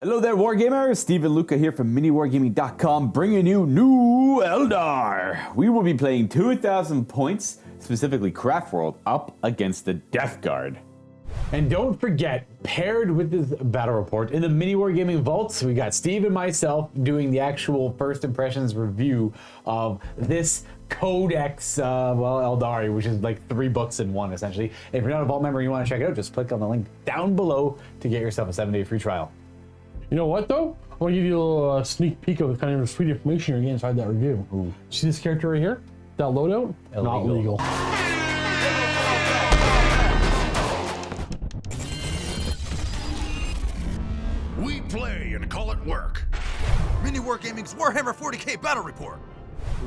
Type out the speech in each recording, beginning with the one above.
Hello there, Wargamers! Steve and Luka here from MiniWarGaming.com, bringing you new Eldar. We will be playing 2,000 points, specifically Craft World, up against the Death Guard. And don't forget, paired with this battle report, in the MiniWarGaming vaults, we got Steve and myself doing the actual First Impressions review of this Codex, Aeldari, which is like 3 books in one, essentially. If you're not a vault member and you want to check it out, just click on the link down below to get yourself a 7-day free trial. You know what though? I want to give you a little sneak peek of the kind of sweet information you're getting inside that review. Ooh. See this character right here? That loadout? Illegal. Not legal. We play and call it work. MiniWarGaming's Warhammer 40k Battle Report.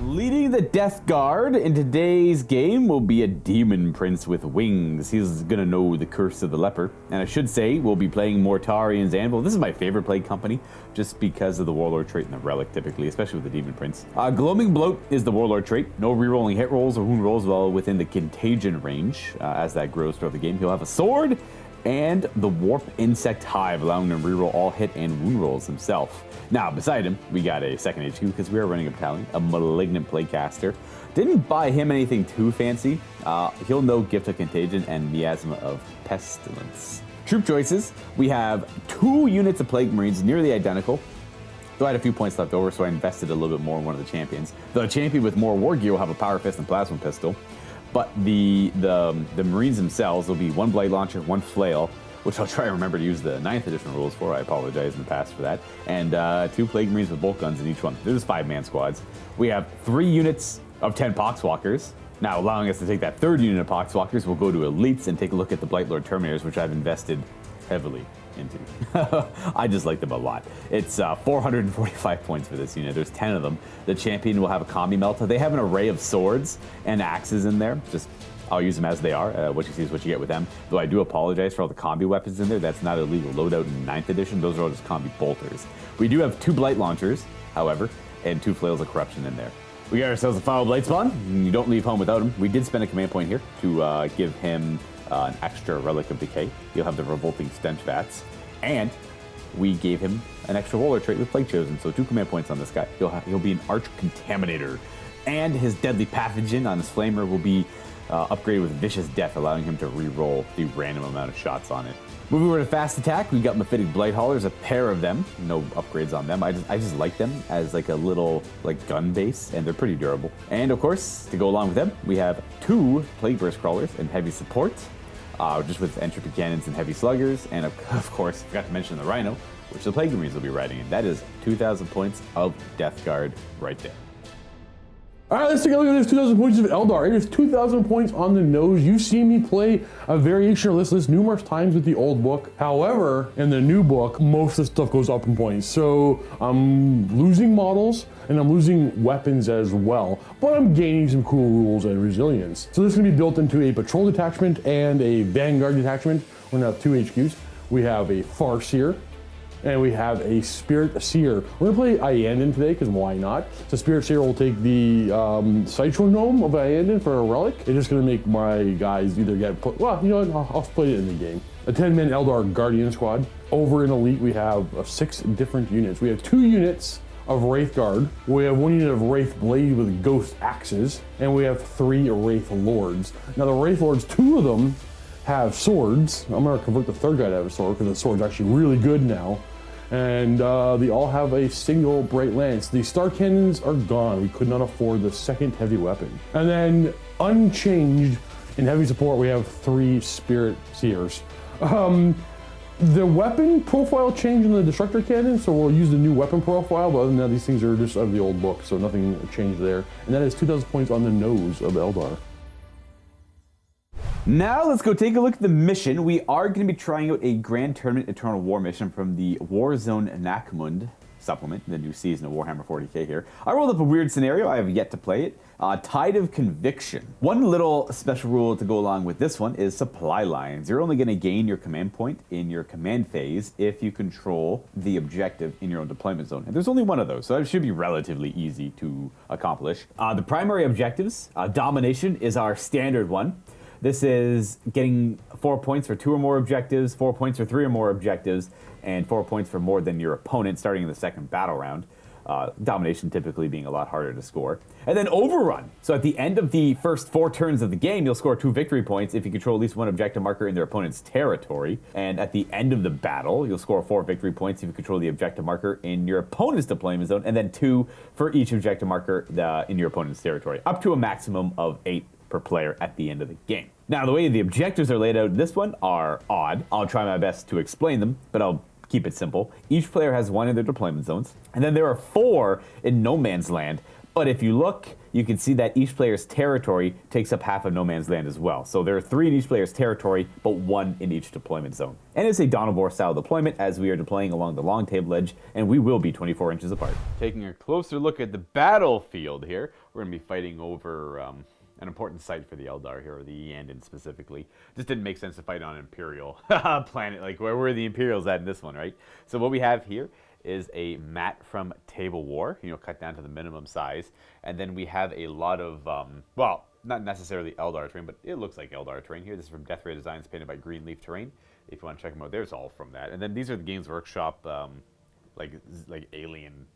Leading the Death Guard in today's game will be a demon prince with wings. He's gonna know the curse of the leper. And I should say, we'll be playing Mortarian's Anvil. This is my favorite play company, just because of the Warlord trait and the Relic typically, especially with the Demon Prince. Gloaming Bloat is the Warlord trait. No rerolling hit rolls or wound rolls while within the Contagion range. As that grows throughout the game, he'll have a sword and the Warp Insect Hive, allowing him to reroll all hit and wound rolls himself. Now, beside him, we got a second HQ because we are running a battalion, a Malignant Playcaster. Didn't buy him anything too fancy. He'll know Gift of Contagion and Miasma of Pestilence. Troop choices, we have 2 units of Plague Marines, nearly identical. Though I had a few points left over, so I invested a little bit more in one of the champions. The champion with more war gear will have a Power Fist and Plasma Pistol. But the Marines themselves will be 1 Blade Launcher, 1 Flail, which I'll try to remember to use the 9th edition rules for. I apologize in the past for that. And 2 Plague Marines with bolt guns in each one. There's 5-man squads. We have 3 units of 10 Poxwalkers. Now, allowing us to take that 3rd unit of Poxwalkers, we'll go to Elites and take a look at the Blightlord Terminators, which I've invested heavily into. I just like them a lot. It's 445 points for this unit. There's 10 of them. The champion will have a combi melta. They have an array of swords and axes in there. Just I'll use them as they are. What you see is what you get with them. Though I do apologize for all the combi weapons in there. That's not a legal loadout in 9th edition. Those are all just combi bolters. We do have 2 Blight Launchers, however, and 2 Flails of Corruption in there. We got ourselves a Foul Blight Spawn. You don't leave home without him. We did spend a command point here to give him an extra Relic of Decay. He'll have the Revolting Stench Vats. And we gave him an extra Warlord trait with Plague Chosen, so 2 command points on this guy. He'll be an Arch Contaminator. And his Deadly Pathogen on his Flamer will be upgraded with Vicious Death, allowing him to re-roll the random amount of shots on it. Moving over to Fast Attack, we got Mephitic Blight Haulers, a pair of them. No upgrades on them. I just like them as like a little like gun base, and they're pretty durable. And of course, to go along with them, we have 2 Plague Burst Crawlers and Heavy Support. Just with Entropy Cannons and Heavy Sluggers, and of course, forgot to mention the Rhino, which the Plague Marines will be riding in. That is 2,000 points of Death Guard right there. All right, let's take a look at this 2,000 points of Eldar. It is 2,000 points on the nose. You've seen me play a variation of this list numerous times with the old book. However, in the new book, most of the stuff goes up in points. So I'm losing models and I'm losing weapons as well, but I'm gaining some cool rules and resilience. So this is gonna be built into a patrol detachment and a vanguard detachment. We're gonna have 2 HQs. We have a Farseer, and we have a Spirit Seer. We're gonna play Iyanden today, because why not? So Spirit Seer will take the Citro Gnome of Iyanden for a relic. It's just gonna make my guys either get put, well, you know what, I'll split it in the game. A 10-man Eldar Guardian squad. Over in Elite, we have 6 different units. We have 2 units of Wraith Guard. We have 1 unit of Wraith Blade with Ghost Axes, and we have 3 Wraith Lords. Now the Wraith Lords, 2 of them have swords. I'm gonna convert the 3rd guy to have a sword, because the sword's actually really good now. And they all have a single Bright Lance. The Star Cannons are gone. We could not afford the 2nd heavy weapon. And then unchanged in heavy support, we have 3 Spirit Seers. The weapon profile changed in the Destructor Cannon, so we'll use the new weapon profile, but other than that, these things are just out of the old book, so nothing changed there. And that is 2,000 points on the nose of Eldar. Now let's go take a look at the mission. We are going to be trying out a Grand Tournament Eternal War mission from the Warzone Nakmund supplement, the new season of Warhammer 40k here. I rolled up a weird scenario. I have yet to play it. Tide of Conviction. One little special rule to go along with this one is supply lines. You're only going to gain your command point in your command phase if you control the objective in your own deployment zone. And there's only one of those, so it should be relatively easy to accomplish. The primary objectives, domination is our standard one. This is getting 4 points for 2 or more objectives, 4 points for 3 or more objectives, and 4 points for more than your opponent starting in the second battle round. Domination typically being a lot harder to score. And then Overrun. So at the end of the first 4 turns of the game, you'll score 2 victory points if you control at least 1 objective marker in their opponent's territory. And at the end of the battle, you'll score 4 victory points if you control the objective marker in your opponent's deployment zone, and then 2 for each objective marker in your opponent's territory, up to a maximum of 8 per player at the end of the game. Now, the way the objectives are laid out in this one are odd. I'll try my best to explain them, but I'll keep it simple. Each player has 1 in their deployment zones, and then there are 4 in no man's land. But if you look, you can see that each player's territory takes up half of no man's land as well. So there are 3 in each player's territory, but 1 in each deployment zone. And it's a Dawn of War style deployment, as we are deploying along the long table edge, and we will be 24 inches apart. Taking a closer look at the battlefield here, we're going to be fighting over an important site for the Eldar here, or the Iyanden specifically. Just didn't make sense to fight on an Imperial planet. Like, where were the Imperials at in this one, right? So what we have here is a mat from Table War, cut down to the minimum size. And then we have a lot of, well, not necessarily Eldar terrain, but it looks like Eldar terrain here. This is from Death Ray Designs, painted by Greenleaf Terrain. If you want to check them out, there's all from that. And then these are the Games Workshop, like alien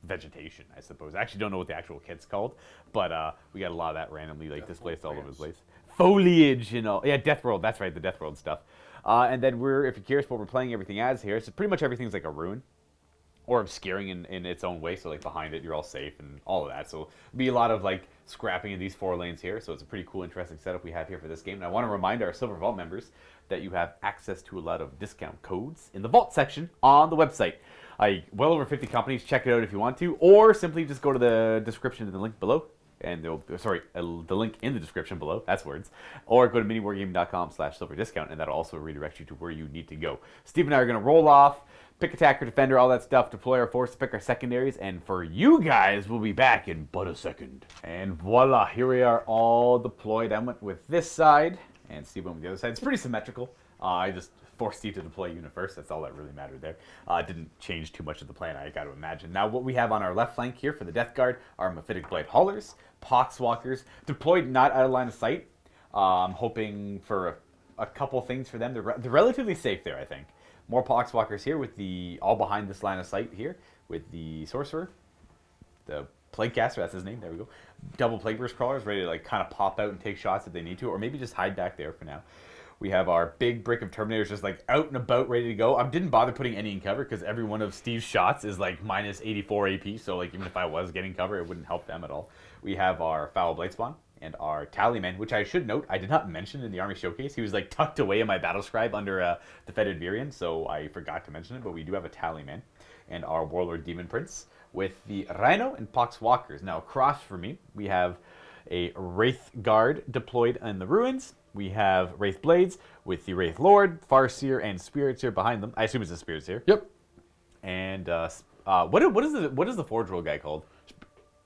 vegetation, I suppose. I actually don't know what the actual kit's called, but we got a lot of that randomly displaced all over the place. Foliage, yeah, Death World, that's right, the Death World stuff. And then if you're curious what we're playing everything as here, so pretty much everything's like a ruin, or obscuring in its own way, so like behind it you're all safe and all of that. So it'll be a lot of like scrapping in these 4 lanes here, so it's a pretty cool, interesting setup we have here for this game. And I want to remind our Silver Vault members that you have access to a lot of discount codes in the Vault section on the website. Well over 50 companies. Check it out if you want to, or simply just go to the description of the link below, and the link in the description below. That's words. Or go to miniwargaming.com/silver discount, and that'll also redirect you to where you need to go. Steve and I are going to roll off, pick attacker, defender, all that stuff, deploy our force, pick our secondaries, and for you guys, we'll be back in but a second. And voila, here we are, all deployed. I went with this side, and Steve went with the other side. It's pretty symmetrical. I just forced Steve to deploy unit first. That's all that really mattered there. Didn't change too much of the plan, I got to imagine. Now, what we have on our left flank here for the Death Guard are Mephitic Blade Haulers, Poxwalkers, deployed not out of line of sight. I'm hoping for a couple things for them. They're relatively safe there, I think. More Poxwalkers here with all behind this line of sight here with the Sorcerer, the Plague Caster, that's his name, there we go. Double Plague Burst Crawlers ready to kind of pop out and take shots if they need to, or maybe just hide back there for now. We have our big brick of Terminators just out and about, ready to go. I didn't bother putting any in cover because every one of Steve's shots is minus 84 AP, so even if I was getting cover, it wouldn't help them at all. We have our Foul Blightspawn and our Tallyman, which I should note, I did not mention in the Army Showcase. He was tucked away in my Battle Scribe under the Fetid Virion, so I forgot to mention it, but we do have a Tallyman. And our Warlord Demon Prince with the Rhino and Poxwalkers. Now, across from me, we have a Wraith Guard deployed in the ruins. We have Wraith Blades with the Wraith Lord, Farseer, and Spirit Seer behind them. I assume it's the Spirit Seer. Yep. And what is the Forge Roll guy called?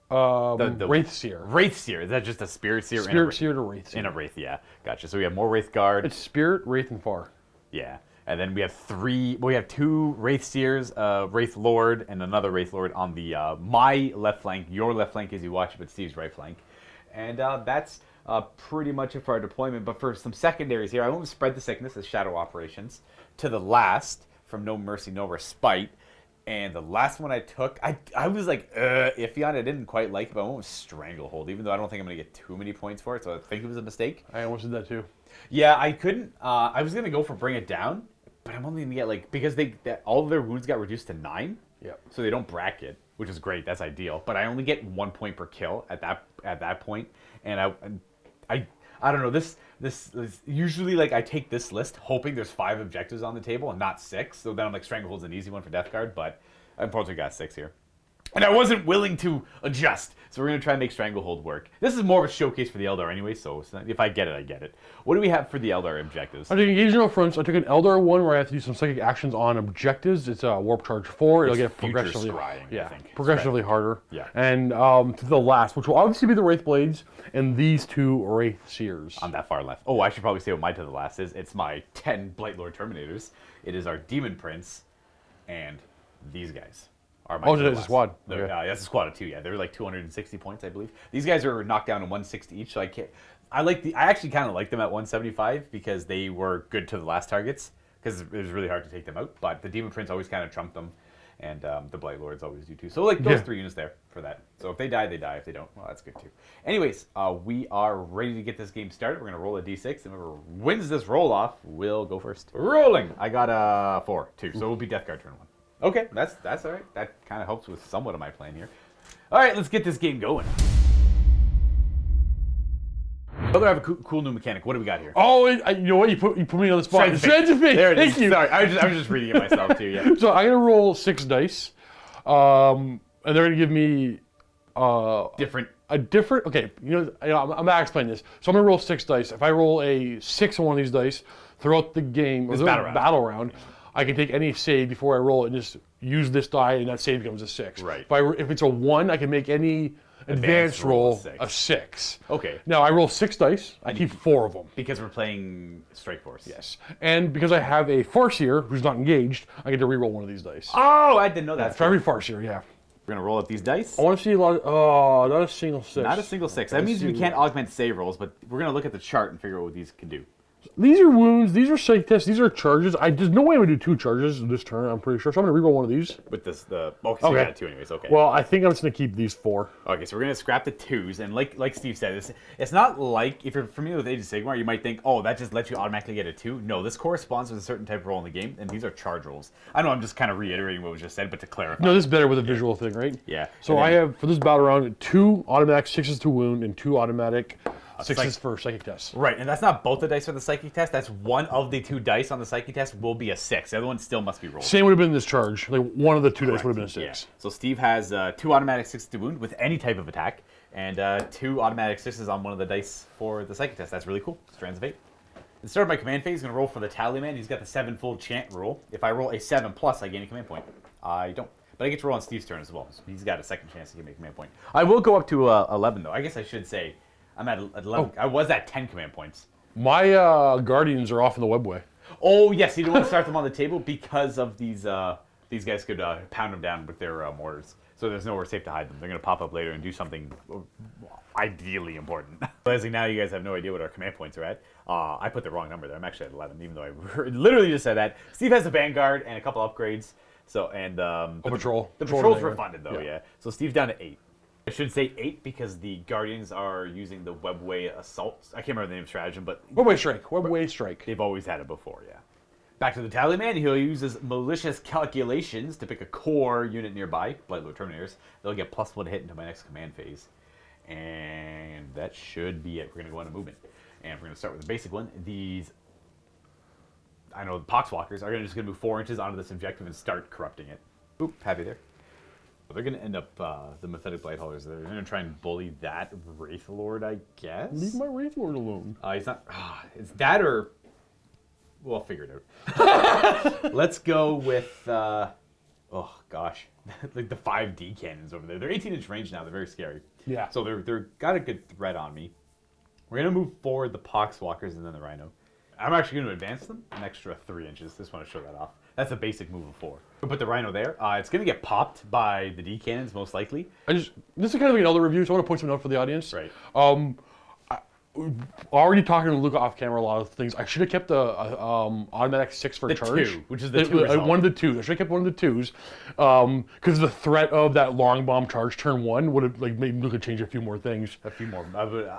The Wraith Seer. Wraith Seer. Is that just a Spirit Seer? Spirit Seer to Wraith Seer. In a Wraith, yeah. Gotcha. So we have more Wraith Guard. It's Spirit, Wraith, and Far. Yeah. And then we have 2 Wraith Seers, Wraith Lord, and another Wraith Lord on the my left flank, your left flank as you watch it, but Steve's right flank. And that's pretty much it for our deployment. But for some secondaries here, I won't spread the sickness as Shadow Operations to the last from No Mercy, No Respite. And the last one I took, I was iffy on it. I didn't quite like it, but I went with Stranglehold, even though I don't think I'm going to get too many points for it, so I think it was a mistake. I almost did that too. Yeah, I couldn't. I was going to go for Bring It Down, but I'm only going to get, because all of their wounds got reduced to 9. Yep. So they don't bracket, which is great. That's ideal. But I only get 1 point per kill at that point. And I don't know. This is usually I take this list hoping there's 5 objectives on the table and not 6. So then I'm Stranglehold's an easy one for Death Guard, but I unfortunately got 6 here. And I wasn't willing to adjust, so we're going to try and make Stranglehold work. This is more of a showcase for the Eldar anyway, so if I get it, I get it. What do we have for the Eldar objectives? I took Engagement Up Front, so I took an Eldar one where I have to do some psychic actions on objectives. It's a Warp Charge 4. It'll get progressively, progressively harder. Yeah. And to the last, which will obviously be the Wraith Blades, and these 2 Wraith Seers. On that far left. Oh, I should probably say what my to the last is. It's my 10 Blight Lord Terminators. It is our Demon Prince, and these guys. Are my Oh, total it's a last. squad. They're- Okay. That's a squad of 2. Yeah, they're like 260 points, I believe. These guys are knocked down to 160 each, so I can't. I actually kind of like them at 175 because they were good to the last targets because it was really hard to take them out. But the Demon Prince always kind of trumped them, and the Blight Lords always do too. So like those 3 units there for that. So if they die, they die. If they don't, well, that's good too. Anyways, we are ready to get this game started. We're gonna roll a d6, and whoever wins this roll off will go first. Rolling. I got a 4, 2, so it'll be Death Guard turn 1. Okay, that's all right. That kind of helps with somewhat of my plan here. All right, let's get this game going. Brother, I have a cool new mechanic. What do we got here? Oh, you know what? You put me on the spot. Strange of Fate. There it is. Thank you. Sorry, I was just reading it myself too. Yeah. So I'm gonna roll 6 dice, and they're gonna give me Different. a different. Okay, I'm gonna explain this. So I'm gonna roll 6 dice. If I roll a 6 on one of these dice throughout the game, or battle round, I can take any save before I roll it and just use this die, and that save becomes a 6. Right. If it's a 1, I can make any advanced roll of 6. Okay. Now I roll 6 dice. I keep 4 of them. Because we're playing Strike Force. Yes. And because I have a Farseer who's not engaged, I get to reroll one of these dice. Oh, I didn't know that. For every Farseer, yeah. We're gonna roll up these dice. I want to see a lot. Not a single 6. Not a single 6. That means we can't augment save rolls, but we're gonna look at the chart and figure out what these can do. These are wounds. These are psych tests. These are charges. There's no way I'm gonna do 2 charges this turn. I'm pretty sure. So I'm gonna reroll one of these. With this, okay, so we got 2 anyways. Okay. Well, I think I'm just gonna keep these 4. Okay, so we're gonna scrap the 2s, and like Steve said, it's not like if you're familiar with Age of Sigmar, you might think, oh, that just lets you automatically get a 2. No, this corresponds with a certain type of roll in the game, and these are charge rolls. I know I'm just kind of reiterating what was just said, but to clarify. No, this is better with a visual thing, right? Yeah. So I have for this battle round 2 automatic 6s to wound and 2 automatic 6s for psychic tests. Right, and that's not both the dice for the psychic test. That's one of the 2 dice on the psychic test will be a 6. The other one still must be rolled. Same would have been this charge. Like one of the 2 dice would have been a 6. Yeah. So Steve has 2 automatic 6s to wound with any type of attack, and 2 automatic 6s on one of the dice for the psychic test. That's really cool. Strands of Fate. Instead of my command phase, he's going to roll for the Tally Man. He's got the 7-fold chant roll. If I roll a 7 plus, I gain a command point. I don't. But I get to roll on Steve's turn as well. So he's got a second chance to give me a command point. I will go up to 11, though. I guess I should say I'm at 11. I was at 10 command points. My guardians are off in the webway. Oh, yes. You don't want to start them on the table because of these guys could pound them down with their mortars. So there's nowhere safe to hide them. They're going to pop up later and do something ideally important. Realizing now you guys have no idea what our command points are at. I put the wrong number there. I'm actually at 11, even though I literally just said that. Steve has a Vanguard and a couple upgrades. So the patrol. The patrols were funded though, yeah. So Steve's down to 8. I should say 8 because the Guardians are using the Webway Assault. I can't remember the name of stratagem, but Webway Strike. Webway Strike. They've always had it before, yeah. Back to the Tally Man, he'll use his malicious calculations to pick a core unit nearby, Blightlord Terminators. They'll get +1 hit into my next command phase. And that should be it. We're going to go into movement. And we're going to start with the basic one. These, I know the Poxwalkers are just going to move 4 inches onto this objective and start corrupting it. Oop, happy there. They're going to end up, the Mythic Blighthaulers, they're going to try and bully that Wraith Lord, I guess? Leave my Wraith Lord alone. He's not, it's that or, we'll figure it out. Let's go with, oh gosh, like the 5D cannons over there. They're 18-inch range now, they're very scary. Yeah. So they're got a good threat on me. We're going to move forward the Poxwalkers and then the Rhino. I'm actually going to advance them an extra 3 inches. Just want to show that off. That's a basic move of 4. We'll put the Rhino there. It's going to get popped by the D cannons, most likely. This is kind of like another review, so I want to point something out for the audience. Right. Already talking to Luka off camera a lot of things. I should have kept the automatic 6 for charge. 2, which is the 2 result. One of the 2s. I should have kept one of the 2s. Because the threat of that long bomb charge turn 1 would have made Luka change a few more things. A few more.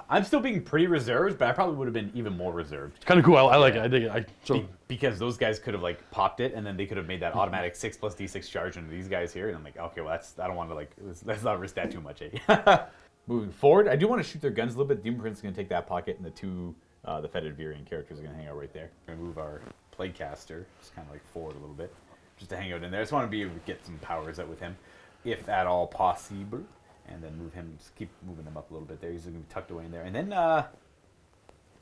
I'm still being pretty reserved, but I probably would have been even more reserved. It's kind of cool. I like it. I dig it. Because those guys could have popped it, and then they could have made that automatic 6 plus D6 charge into these guys here, and I'm like, okay, well I don't want to let's not risk that too much, eh? Moving forward, I do want to shoot their guns a little bit. Demon Prince is going to take that pocket, and the 2 the Fetid Virian characters are going to hang out right there. We're going to move our Plaguecaster just kind of forward a little bit, just to hang out in there. I just want to be able to get some powers out with him, if at all possible, and then move him. Just keep moving him up a little bit there. He's going to be tucked away in there, and then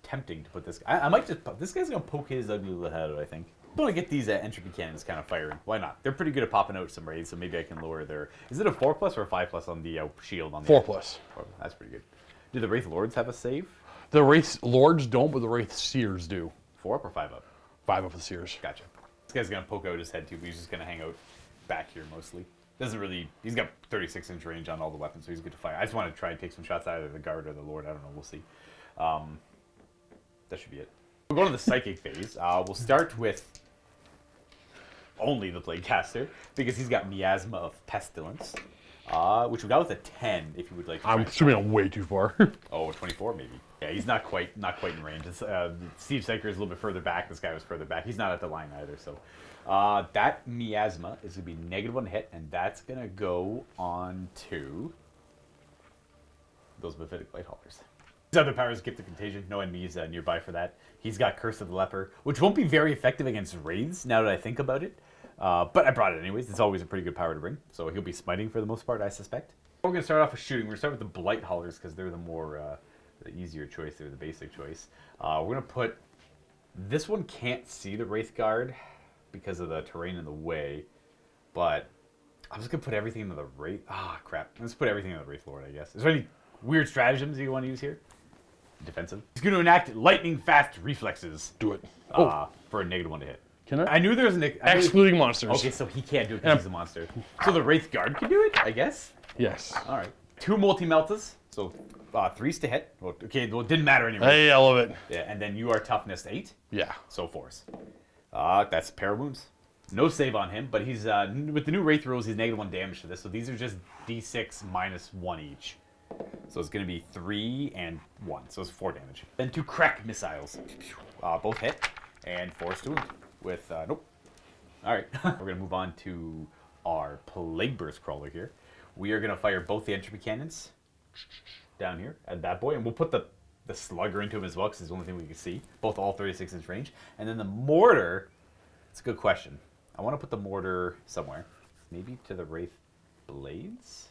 tempting to put this guy. I might just this guy's going to poke his ugly little head out, I think. I want to get these entropy cannons kind of firing. Why not? They're pretty good at popping out some raids, so maybe I can lower their... Is it a 4+ or a 5+ on the shield? On the 4+. Oh, that's pretty good. Do the Wraith Lords have a save? The Wraith Lords don't, but the Wraith Seers do. 4 up or 5 up? 5 up the Seers. Gotcha. This guy's going to poke out his head too, but he's just going to hang out back here mostly. Doesn't really. He's got 36-inch range on all the weapons, so he's good to fire. I just want to try and take some shots out of the guard or the lord. I don't know. We'll see. That should be it. We'll go to the psychic phase. We'll start with only the plague caster because he's got miasma of pestilence, which we got with a 10. If you would like. I'm assuming I'm way too far. Oh, 24 maybe. Yeah, he's not quite in range. Steve Psyker is a little bit further back. This guy was further back. He's not at the line either. So that miasma is going to be -1 hit, and that's going to go on to those Mephitic Light Haulers. His other powers, Gift of Contagion. No enemies nearby for that. He's got Curse of the Leper, which won't be very effective against wraiths now that I think about it. But I brought it anyways. It's always a pretty good power to bring. So he'll be smiting for the most part, I suspect. We're going to start off with shooting. We're going to start with the Blight Haulers because they're the more... the easier choice, they're the basic choice. We're going to put... This one can't see the Wraith Guard because of the terrain in the way, but I'm just going to put everything into the Wraith... Ah, crap. Let's put everything in the Wraith Lord, I guess. Is there any weird stratagems you want to use here? Defensive. He's going to enact lightning fast reflexes. Do it. For a -1 to hit. Can I? I knew there was an... Excluding monsters. Okay, so he can't do it because he's a monster. So the Wraith Guard can do it, I guess? Yes. All right. 2 multi-meltas. So 3s to hit. Well, okay, well, it didn't matter anymore. Hey, I love it. Yeah, and then you are toughness 8. Yeah. So 4s. That's pair of wounds. No save on him, but he's with the new Wraith rules, he's -1 damage to this. So these are just d6 -1 each. So it's going to be 3 and 1. So it's 4 damage. Then 2 crack missiles. Both hit. And 4 to wound. With, nope. Alright. We're going to move on to our Plague Burst Crawler here. We are going to fire both the entropy cannons down here at that boy. And we'll put the slugger into him as well because it's the only thing we can see. Both all 36-inch range. And then the mortar, it's a good question. I want to put the mortar somewhere. Maybe to the Wraith Blades?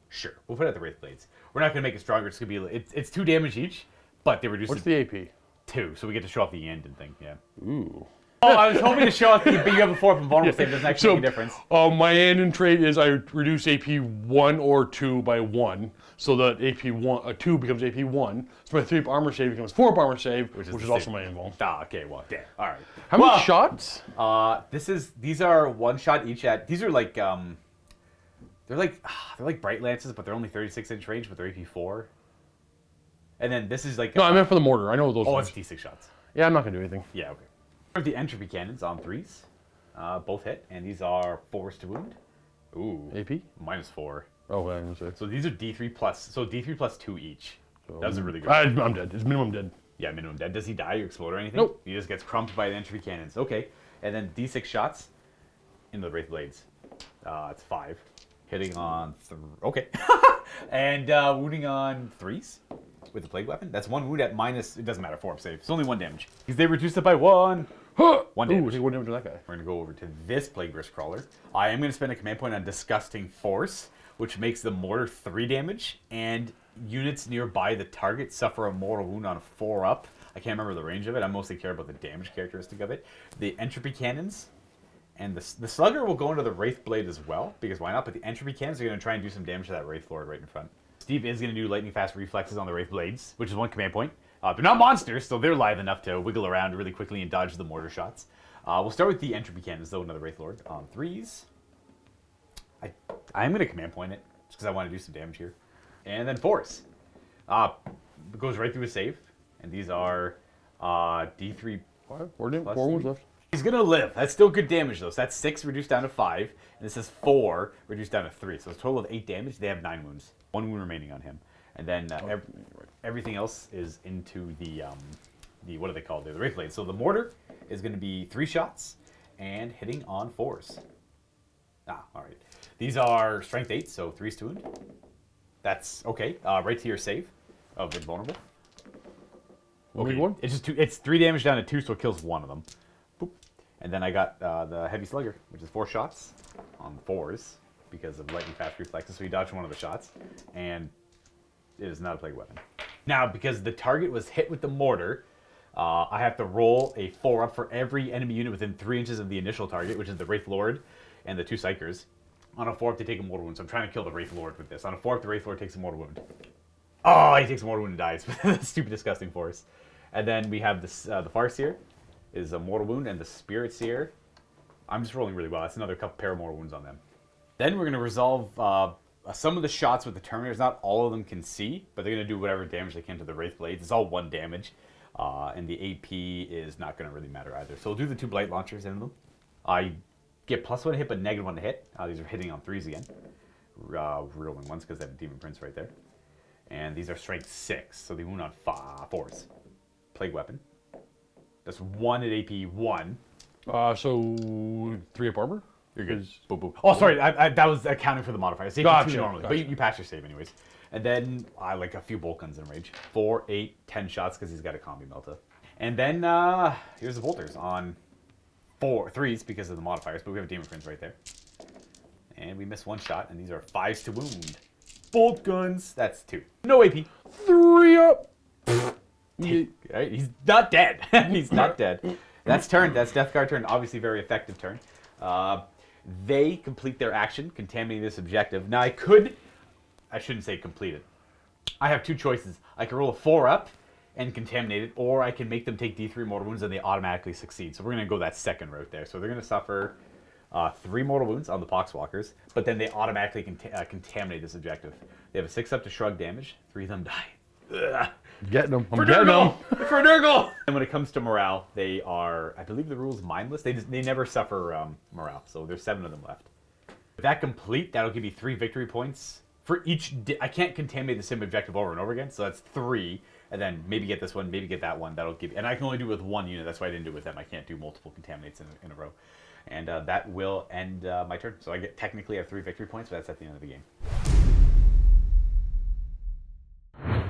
Sure, we'll put it at the Wraith Blades. We're not going to make it stronger. It's going to be it's 2 damage each, but they reduce What's it the AP? 2, so we get to show off the Iyanden thing, yeah. Ooh. Oh, I was hoping to show off but you have a 4 from vulnerable save. Doesn't actually make a difference. My Iyanden trait is I reduce AP 1 or 2 by 1, so that AP 2 becomes AP 1. So my 3 armor save becomes 4 armor save, which is also my invul. Okay, well, damn. All right. How many shots? These are 1 shot each at. These are like they're like bright lances, but they're only 36-inch range, but they're AP 4. And then this is like No, I meant for the mortar. I know those. Oh, ones. it's D6 shots. Yeah, I'm not gonna do anything. Yeah, okay. The entropy cannons on 3s, both hit, and these are 4s to wound. Ooh. AP? -4. Oh, well, I'm gonna say. So these are D3 plus. So D3 plus 2 each. So, That's a really good. I'm dead. It's minimum dead. Yeah, minimum dead. Does he die or explode or anything? Nope. He just gets crumped by the entropy cannons. Okay. And then D6 shots in the Wraith Blades. It's 5. Hitting on okay. And wounding on 3s with the plague weapon. That's 1 wound at minus. It doesn't matter. 4 save. It's only 1 damage. Because they reduced it by 1. 1 damage. Ooh, take 1 damage to that guy. We're going to go over to this Plague Burst Crawler. I am going to spend a command point on Disgusting Force, which makes the mortar 3 damage, and units nearby the target suffer a mortal wound on a 4-up. I can't remember the range of it. I mostly care about the damage characteristic of it. The entropy cannons and the slugger will go into the Wraith Blade as well, because why not? But the entropy cannons are going to try and do some damage to that Wraith Lord right in front. Steve is going to do lightning fast reflexes on the Wraith Blades, which is 1 command point. They're not monsters, so they're live enough to wiggle around really quickly and dodge the mortar shots. We'll start with the entropy cannons, though, another Wraith Lord. On 3s. I'm going to command point it, just because I want to do some damage here. And then 4s. It goes right through a save. And these are D3 4 plus wounds 3. left. He's going to live. That's still good damage, though. So that's 6 reduced down to 5. And this is 4 reduced down to 3. So it's a total of 8 damage. They have 9 wounds. 1 wound remaining on him. And then everything else is into the what do they call it? The Wraith Blade. So the mortar is going to be 3 shots and hitting on 4s. All right. These are strength 8, so 3s to wound. That's okay. Right to your save of invulnerable. Okay. One? It's just 2. It's 3 damage down to 2, so it kills 1 of them. Boop. And then I got the heavy slugger, which is 4 shots on 4s because of lightning fast reflexes. So he dodged 1 of the shots, and it is not a plague weapon. Now, because the target was hit with the mortar, I have to roll a 4-up for every enemy unit within 3 inches of the initial target, which is the Wraith Lord and the 2 Psychers. On a 4-up, they take a mortal wound, so I'm trying to kill the Wraith Lord with this. On a 4-up, the Wraith Lord takes a mortal wound. Oh, he takes a mortal wound and dies. Stupid, disgusting force. And then we have this, the Farseer is a mortal wound, and the Spirit Seer, I'm just rolling really well. That's another couple pair of mortal wounds on them. Then we're going to resolve some of the shots with the Terminators. Not all of them can see, but they're going to do whatever damage they can to the Wraith Blades. It's all 1 damage, and the AP is not going to really matter either. So we'll do the 2 Blight Launchers into them. I get +1 to hit, but -1 to hit. These are hitting on 3s again. Rolling 1s because they have Demon Prince right there. And these are strength 6, so they wound on 4s. Plague Weapon. That's 1 at AP 1. So 3 up armor? You're good. Boom, boom. Oh, sorry, that was accounting for the modifier. Save Gotcha, 2 normally, gotcha. but you pass your save anyways. And then I like a few bolt guns in range. 4, 8, 10 shots because he's got a combi melta. And then here's the bolters on 3s because of the modifiers, but we have a Demon Prince right there. And we miss 1 shot, and these are 5s to wound. Bolt guns, that's 2. No AP. 3 up. Right? He's not dead. He's not dead. That's turn. That's Death Guard turn. Obviously, very effective turn. They complete their action, contaminating this objective. Now, I shouldn't say complete it. I have 2 choices. I can roll a 4 up and contaminate it, or I can make them take D3 mortal wounds and they automatically succeed. So we're going to go that second route there. So they're going to suffer 3 mortal wounds on the Poxwalkers, but then they automatically contaminate this objective. They have a 6 up to shrug damage. 3 of them die. Ugh. Getting them. I'm For getting them. For Nurgle! And when it comes to morale, they are, I believe the rule's mindless. They never suffer morale, so there's 7 of them left. If that complete, that'll give you 3 victory points for each. I can't contaminate the same objective over and over again, so that's 3. And then maybe get this one, maybe get that one. That'll give you, and I can only do it with 1 unit. That's why I didn't do it with them. I can't do multiple contaminates in a row. And that will end my turn. So I technically have 3 victory points, but that's at the end of the game.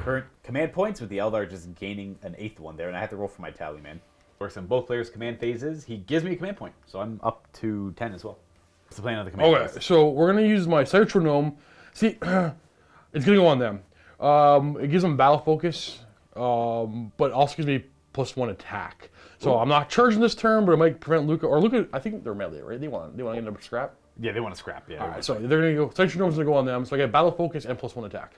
Current command points with the Eldar just gaining an 8th one there, and I have to roll for my tally, man. Works on both players' command phases. He gives me a command point, so I'm up to 10 as well. What's the plan of the command phase? So we're going to use my Citronome. See, it's going to go on them. It gives them battle focus, but also gives me +1 attack. So I'm not charging this turn, but it might prevent Luka. Or Luka, I think they're melee, right? They want to get into scrap? Yeah, they want to scrap, yeah. All right, so they're going to go, Citronome's going to go on them, so I get battle focus and +1 attack.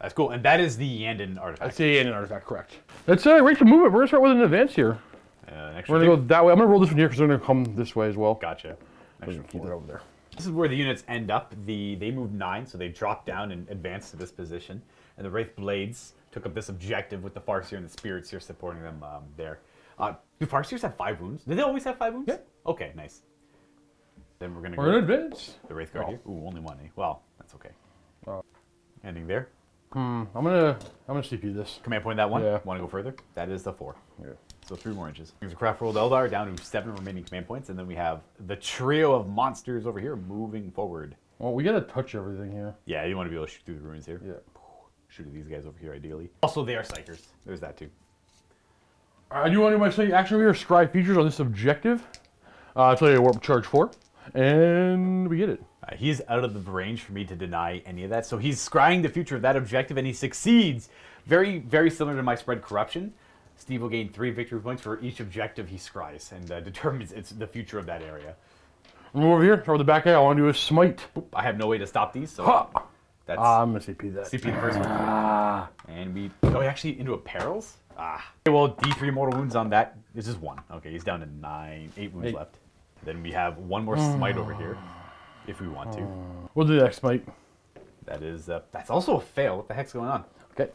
That's cool, and that is the Iyanden artifact. That's the Iyanden artifact, correct. That's right to move it. We're going to start with an advance here. We're going to go that way. I'm going to roll this one here because they're going to come this way as well. Gotcha. Keep it over there. This is where the units end up. They moved 9, so they dropped down and advanced to this position. And the Wraith Blades took up this objective with the Farseer and the Spirits here supporting them there. Do Farseers have 5 wounds? Did they always have 5 wounds? Yeah. Okay, nice. Then we're going to go... We're going to advance. The Wraith Guard here. Ooh, only 1, eh? Well, that's okay. Ending there. I'm gonna CP this. Command point that one. Yeah. Want to go further? That is the 4. Yeah. So 3 more inches. Here's a craft rolled Eldar down to 7 remaining command points, and then we have the trio of monsters over here moving forward. Well, we gotta touch everything here. Yeah, you want to be able to shoot through the ruins here. Yeah. Shoot at these guys over here, ideally. Also, they are Psychers. There's that too. I do want to do my second action over here. Scribe features on this objective. I'll tell you a warp charge 4, and we get it. He's out of the range for me to deny any of that. So he's scrying the future of that objective, and he succeeds. Very, very similar to my spread corruption. Steve will gain 3 victory points for each objective he scries, and determines it's the future of that area. Move over here. Start with the back guy. I want to do a smite. Boop. I have no way to stop these, so Ha! that's I'm gonna CP that. CP the first one. And we go actually into a perils. Okay, well, D3 mortal wounds on that. This is 1. Okay, he's down to 8 wounds left. Then we have 1 more smite over here. If we want to. We'll do the next smite. That is, that's also a fail. What the heck's going on? Okay.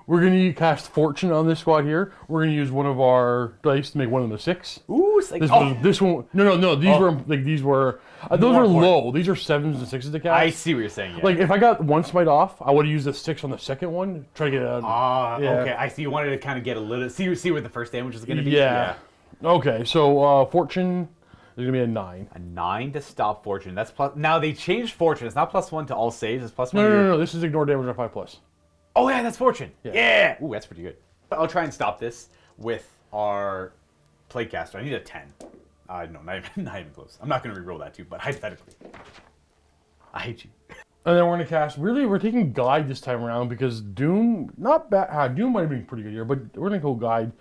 We're going to cast Fortune on this squad here. We're going to use one of our dice to make one of them a 6. Ooh, it's like, This one, no. These were those are low. These are 7s and 6s to cast. I see what you're saying. Yeah. Like if I got 1 smite off, I would have used a 6 on the second one. Try to get it out. Okay. I see. You wanted to kind of get a little, see what the first damage is going to be. Yeah. Okay, so Fortune is going to be a 9. A 9 to stop Fortune. That's plus. Now they changed Fortune. It's not +1 to all saves. It's +1. No. This is ignore damage on 5+. Oh yeah, that's Fortune. Yeah. Ooh, that's pretty good. I'll try and stop this with our Plaguecaster. I need a 10. No, not even close. I'm not going to reroll that too, but hypothetically. I hate you. And then we're going to cast, we're taking Guide this time around because Doom, not bad, Doom might have been pretty good here, but we're going to go Guide.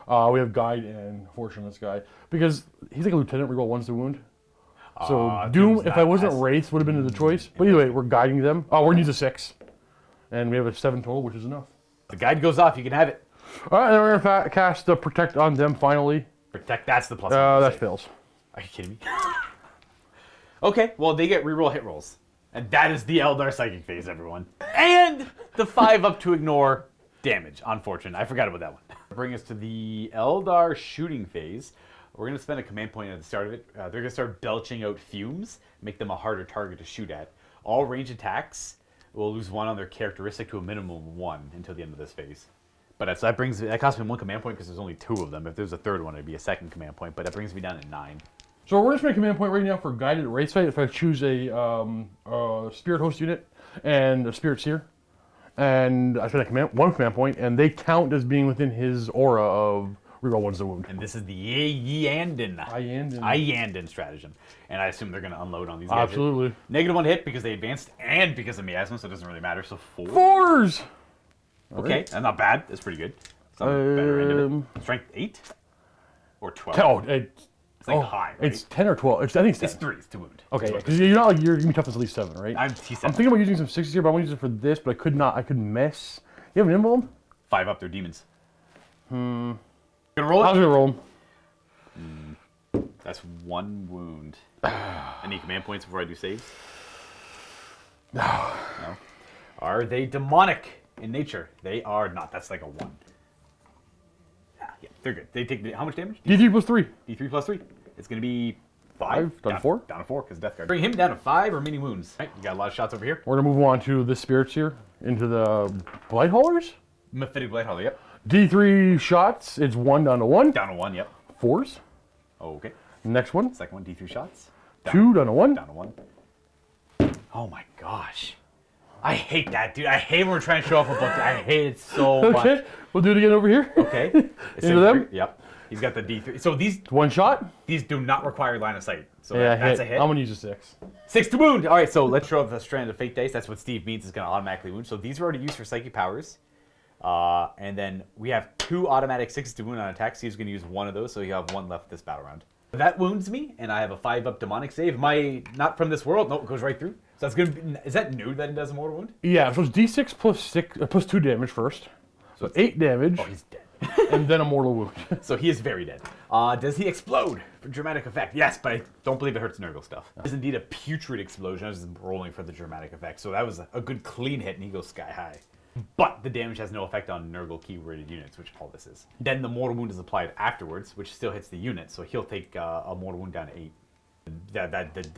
We have Guide and Fortune on this guy because he's like a lieutenant, reroll 1 to wound. So Doom, if I wasn't Wraith, would have been the choice. But either way, we're guiding them. We're going to use a 6. And we have a 7 total, which is enough. The guide goes off. You can have it. All right, and then we're going to cast Protect on them finally. Protect. That's the +1. That fails. Are you kidding me? Okay, well, they get reroll hit rolls. And that is the Eldar Psychic phase, everyone. And the 5 up to ignore damage. Unfortunate. I forgot about that one. Bring us to the Eldar shooting phase. We're going to spend a command point at the start of it. They're going to start belching out fumes, make them a harder target to shoot at. All range attacks will lose 1 on their characteristic to a minimum of 1 until the end of this phase. But that costs me 1 command point because there's only 2 of them. If there's a third one, it'd be a 2nd command point, but that brings me down to 9. So we're just making a command point right now for guided wraith fight. If I choose a spirit host unit and a spirit seer, and I spend 1 command point, and they count as being within his aura of reroll 1's the wound. And this is the Iyanden stratagem. And I assume they're going to unload on these guys. Absolutely. -1 hit because they advanced and because of miasma, so it doesn't really matter. So 4. 4s! Okay, right. that's not bad. That's pretty good. It's on the better end of it. Strength 8? Or 12? Oh, it's like high, right? It's 10 or 12. I think it's 10. It's 3 to wound. Okay, because you're not like, you're going to be toughness at least 7, right? I'm T7. I'm thinking about using some 60s here, but I want to use it for this, but I could miss. You have an emblem? 5 up, they're demons. Gonna roll I was it? going to roll them. That's 1 wound. Any command points before I do saves? No. No. Are they demonic in nature? They are not. That's like a 1. Yeah, they're good. They take how much damage? D3 plus 3. D3 plus 3. It's going to be 5. Down to 4? Down to 4 because Death Guard. Bring him down to 5 or mini wounds. Right, you got a lot of shots over here. We're going to move on to the spirits here, into the Blight Haulers. Mephitic Blight Hauler, yep. D3 shots, it's 1 down to 1. Down to 1, yep. 4s. Oh, okay. Next one. Second one, D3 shots. 2 down to 1. Down to 1. Oh my gosh. I hate that, dude. I hate when we're trying to show off a book. I hate it so much. Okay, we'll do it again over here. Okay. Into them? Yep. He's got the D3. So these 1 shot. do not require line of sight. So Yeah, that's a hit. I'm going to use a 6. 6 to wound. All right, so let's show up the Strand of Fate dice. That's what Steve means is going to automatically wound. So these are already used for psychic powers. And then we have 2 automatic 6s to wound on attack. Steve's going to use 1 of those, so you have 1 left this battle round. That wounds me, and I have a 5 up demonic save. Am I not from this world? No, it goes right through. So that's good. Is that new that it does a mortal wound? Yeah, so it's D6 plus 2 damage first. So 8 damage. Oh, he's dead. And then a mortal wound. So he is very dead. Does he explode for dramatic effect? Yes, but I don't believe it hurts Nurgle stuff. It is indeed a putrid explosion. I was just rolling for the dramatic effect. So that was a good clean hit, and he goes sky high. But the damage has no effect on Nurgle keyworded units, which all this is. Then the mortal wound is applied afterwards, which still hits the unit, so he'll take a mortal wound down to 8.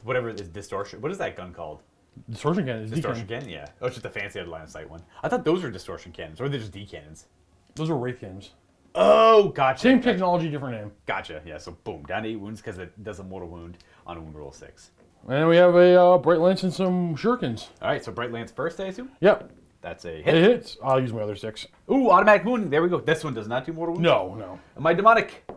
Whatever is distortion. What is that gun called? Distortion cannon is Distortion D-cannon. cannon, yeah. Oh, it's just a fancy line of sight one. I thought those were distortion cannons, or they're just D cannons. Those are wraith cannons. Oh, gotcha. Same technology, different name. Gotcha. Yeah. So boom, down to 8 wounds because it does a mortal wound on a wound roll 6. And we have a Bright Lance and some shurikens. All right. So Bright Lance first, I assume. Yep. That's a It hit. hits. I'll use my other 6. Ooh, automatic wound. There we go. This one does not do mortal wounds. No. Am I demonic?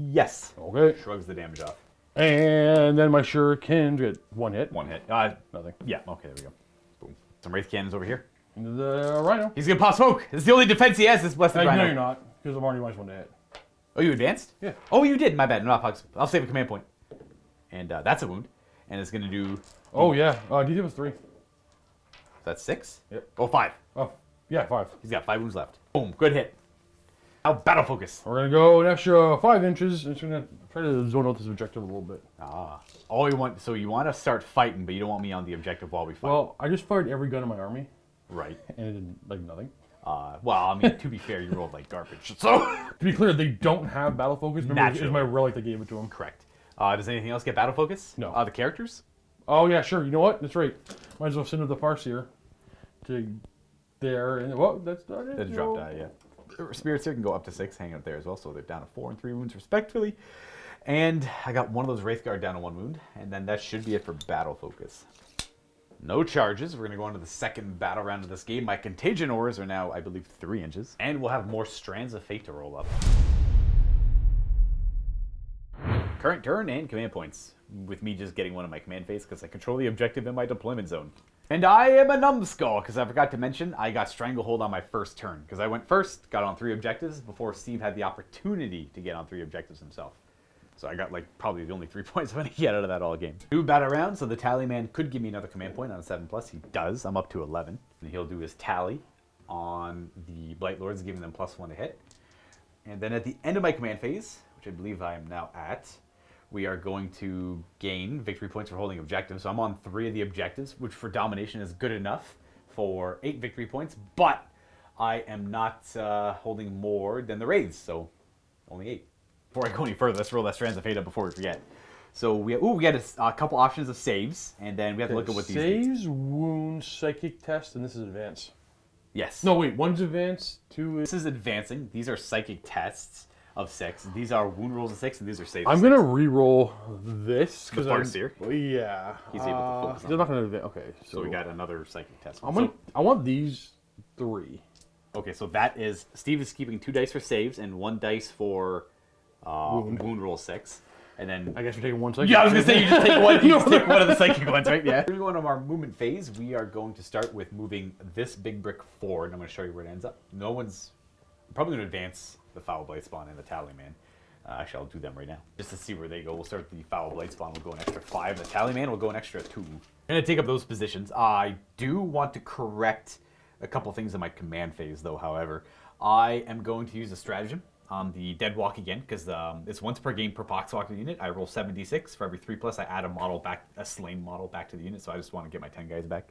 Yes. Okay. Shrugs the damage off. And then my shurikens get 1 hit. 1 hit. Nothing. Yeah. Okay. There we go. Boom. Some wraith cannons over here. The rhino. He's gonna pop smoke. This is the only defense he has. This blessed rhino. No, you're not, because I'm already -1 to hit. Oh, you advanced? Yeah. Oh, you did. My bad. No, I'll save a command point. And that's a wound. And it's gonna do. Oh yeah. D3 was 3. That's 6. Yep. Oh, 5. Oh yeah, 5. He's got 5 wounds left. Boom. Good hit. Now battle focus. We're gonna go an extra 5 inches. And it's gonna try to zone out this objective a little bit. All you want. So you want to start fighting, but you don't want me on the objective while we fight. Well, I just fired every gun in my army, right. and it did like nothing. Well, I mean, to be fair, you rolled like garbage. So To be clear, they don't have battle focus. Remember, Naturally. it's my relic that gave it to them. correct. Does anything else get battle focus? No. The characters. Oh yeah, sure. You know what? That's right. Might as well send the Farseer to there, and well, that's not it. That's a drop die. Yeah. Spirits here can go up to 6, hang out there as well. So they're down to 4 and 3 wounds respectively. And I got one of those Wraith Guard down to 1 wound, and then that should be it for battle focus. No charges. We're going to go on to the second battle round of this game. My contagion auras are now, I believe, 3 inches. And we'll have more Strands of Fate to roll up. Current turn and command points. With me just getting one of my command phase because I control the objective in my deployment zone. And I am a numbskull because I forgot to mention I got Stranglehold on my first turn. Because I went first, got on 3 objectives before Steve had the opportunity to get on 3 objectives himself. So I got like probably the only 3 points I'm going to get out of that all game. New battle round, so the tally man could give me another command point on a 7+. He does. I'm up to 11. And he'll do his tally on the Blight Lords, giving them +1 to hit. And then at the end of my command phase, which I believe I am now at, we are going to gain victory points for holding objectives. So I'm on 3 of the objectives, which for domination is good enough for 8 victory points, but I am not holding more than the raids, so only 8. Before I go any further, let's roll that Strands of Fate up before we forget. So we got a couple options of saves, and then we have to look at what these saves, wounds, psychic test, and this is advanced. Yes. No, wait, one's advanced, 2 is... This is advancing. These are psychic tests of 6. These are wound rolls of 6, and these are saves. I'm going to re-roll this. The Farseer here. Yeah. He's able to focus on they're not going to advance. Okay. So we got another psychic test. I want these 3. Okay, so that is... Steve is keeping 2 dice for saves and 1 dice for wound roll 6. And then... I guess we're taking 1 psychic. Yeah, I was going to say, you just take one, you just take one of the psychic ones, right? Yeah. We're going to our movement phase. We are going to start with moving this big brick forward. And I'm going to show you where it ends up. No one's... I'm probably going to advance the Foul Blade Spawn and the Tallyman. Actually, I'll do them right now. Just to see where they go. We'll start with the Foul Blade Spawn. We'll go an extra 5. The Tallyman will go an extra 2. I'm going to take up those positions. I do want to correct a couple things in my command phase, though, however. I am going to use a stratagem on the Dead Walk again, because it's once per game per Poxwalker unit. I roll 7d6. For every 3+, I add a slain model back to the unit, so I just want to get my 10 guys back.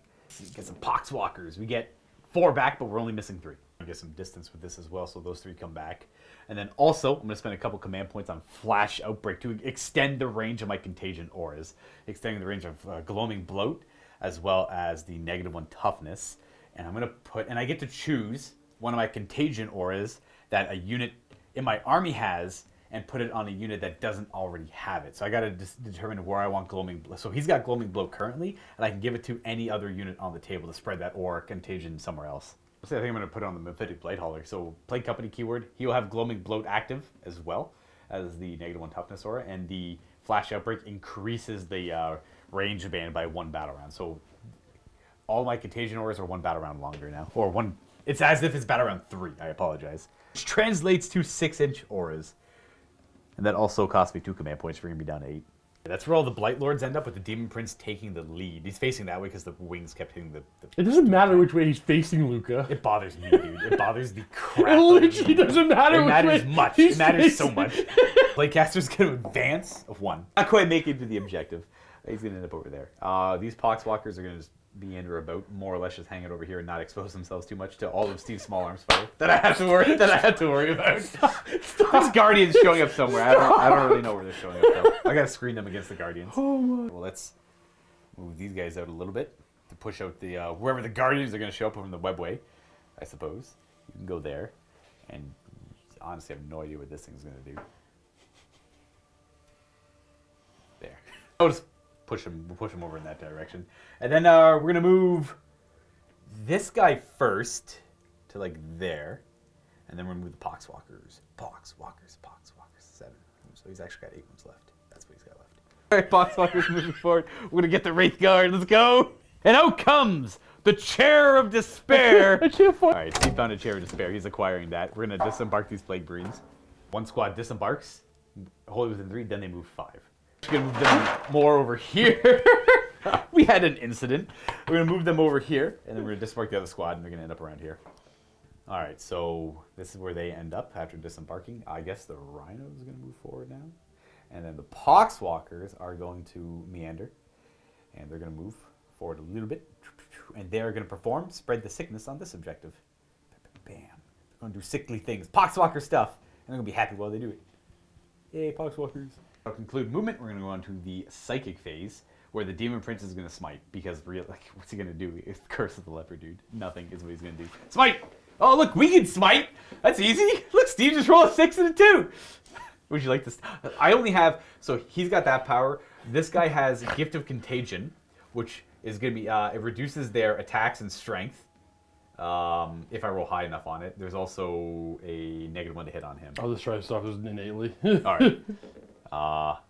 Get some Poxwalkers. We get 4 back, but we're only missing 3. I get some distance with this as well, so those 3 come back. And then also, I'm going to spend a couple command points on Flash Outbreak to extend the range of my Contagion auras, extending the range of Gloaming Bloat, as well as the -1 toughness. And I'm going to put, and I get to choose one of my Contagion auras that a unit in my army has, and put it on a unit that doesn't already have it. So I got to determine where I want Gloaming Bloat. So he's got Gloaming Bloat currently, and I can give it to any other unit on the table to spread that aura Contagion somewhere else. So I think I'm going to put it on the Mephitic Blade Hauler. So Plague Company keyword, he will have Gloaming Bloat active as well as the -1 toughness aura, and the Flash Outbreak increases the range band by 1 battle round. So all my Contagion auras are 1 battle round longer now, or 1. It's as if it's battle round 3. I apologize. Which translates to 6-inch auras, and that also cost me 2 command points, bringing me down to 8. That's where all the Blight Lords end up, with the Demon Prince taking the lead. He's facing that way because the wings kept hitting the It doesn't matter which way he's facing Luka. It bothers me, dude. It bothers the crap. It literally doesn't matter which way. It matters much. It matters so much. Bladecaster's going to advance of 1. Not quite make it to the objective. He's going to end up over there. These Poxwalkers are going to just meander about, more or less just hang it over here and not expose themselves too much to all of Steve's small arms fire that I have to worry about. These Guardians showing up somewhere. I don't really know where they're showing up though. I gotta screen them against the Guardians. Oh my. Well, let's move these guys out a little bit to push out the wherever the Guardians are gonna show up from the webway, I suppose. You can go there, and honestly I have no idea what this thing's gonna do. There. I'll just we'll push him over in that direction. And then we're going to move this guy first to like there. And then we're going to move the Poxwalkers. Poxwalkers. 7. So he's actually got 8 ones left. That's what he's got left. All right, Poxwalkers moving forward. We're going to get the Wraith Guard. Let's go. And out comes the Chair of Despair. All right, Steve found a Chair of Despair. He's acquiring that. We're going to disembark these Plague Marines. 1 squad disembarks, wholly within 3, then they move 5. We're going to move them more over here. We had an incident. We're going to move them over here, and then we're going to disembark the other squad, and they're going to end up around here. All right, so this is where they end up after disembarking. I guess the Rhino is going to move forward now. And then the Poxwalkers are going to meander, and they're going to move forward a little bit. And they're going to perform Spread the Sickness on this objective. Bam. They're going to do sickly things. Poxwalker stuff. And they're going to be happy while they do it. Yay, Poxwalkers. I'll conclude movement. We're going to go on to the Psychic phase, where the Demon Prince is going to smite. Because, what's he going to do? It's Curse of the Leopard, dude. Nothing is what he's going to do. Smite! Oh, look, we can smite! That's easy! Look, Steve just rolled a 6 and a 2! Would you like this? I only have... So, he's got that power. This guy has Gift of Contagion, which is going to be... it reduces their attacks and strength. If I roll high enough on it. There's also a -1 to hit on him. I'll just try to stop this innately. Alright.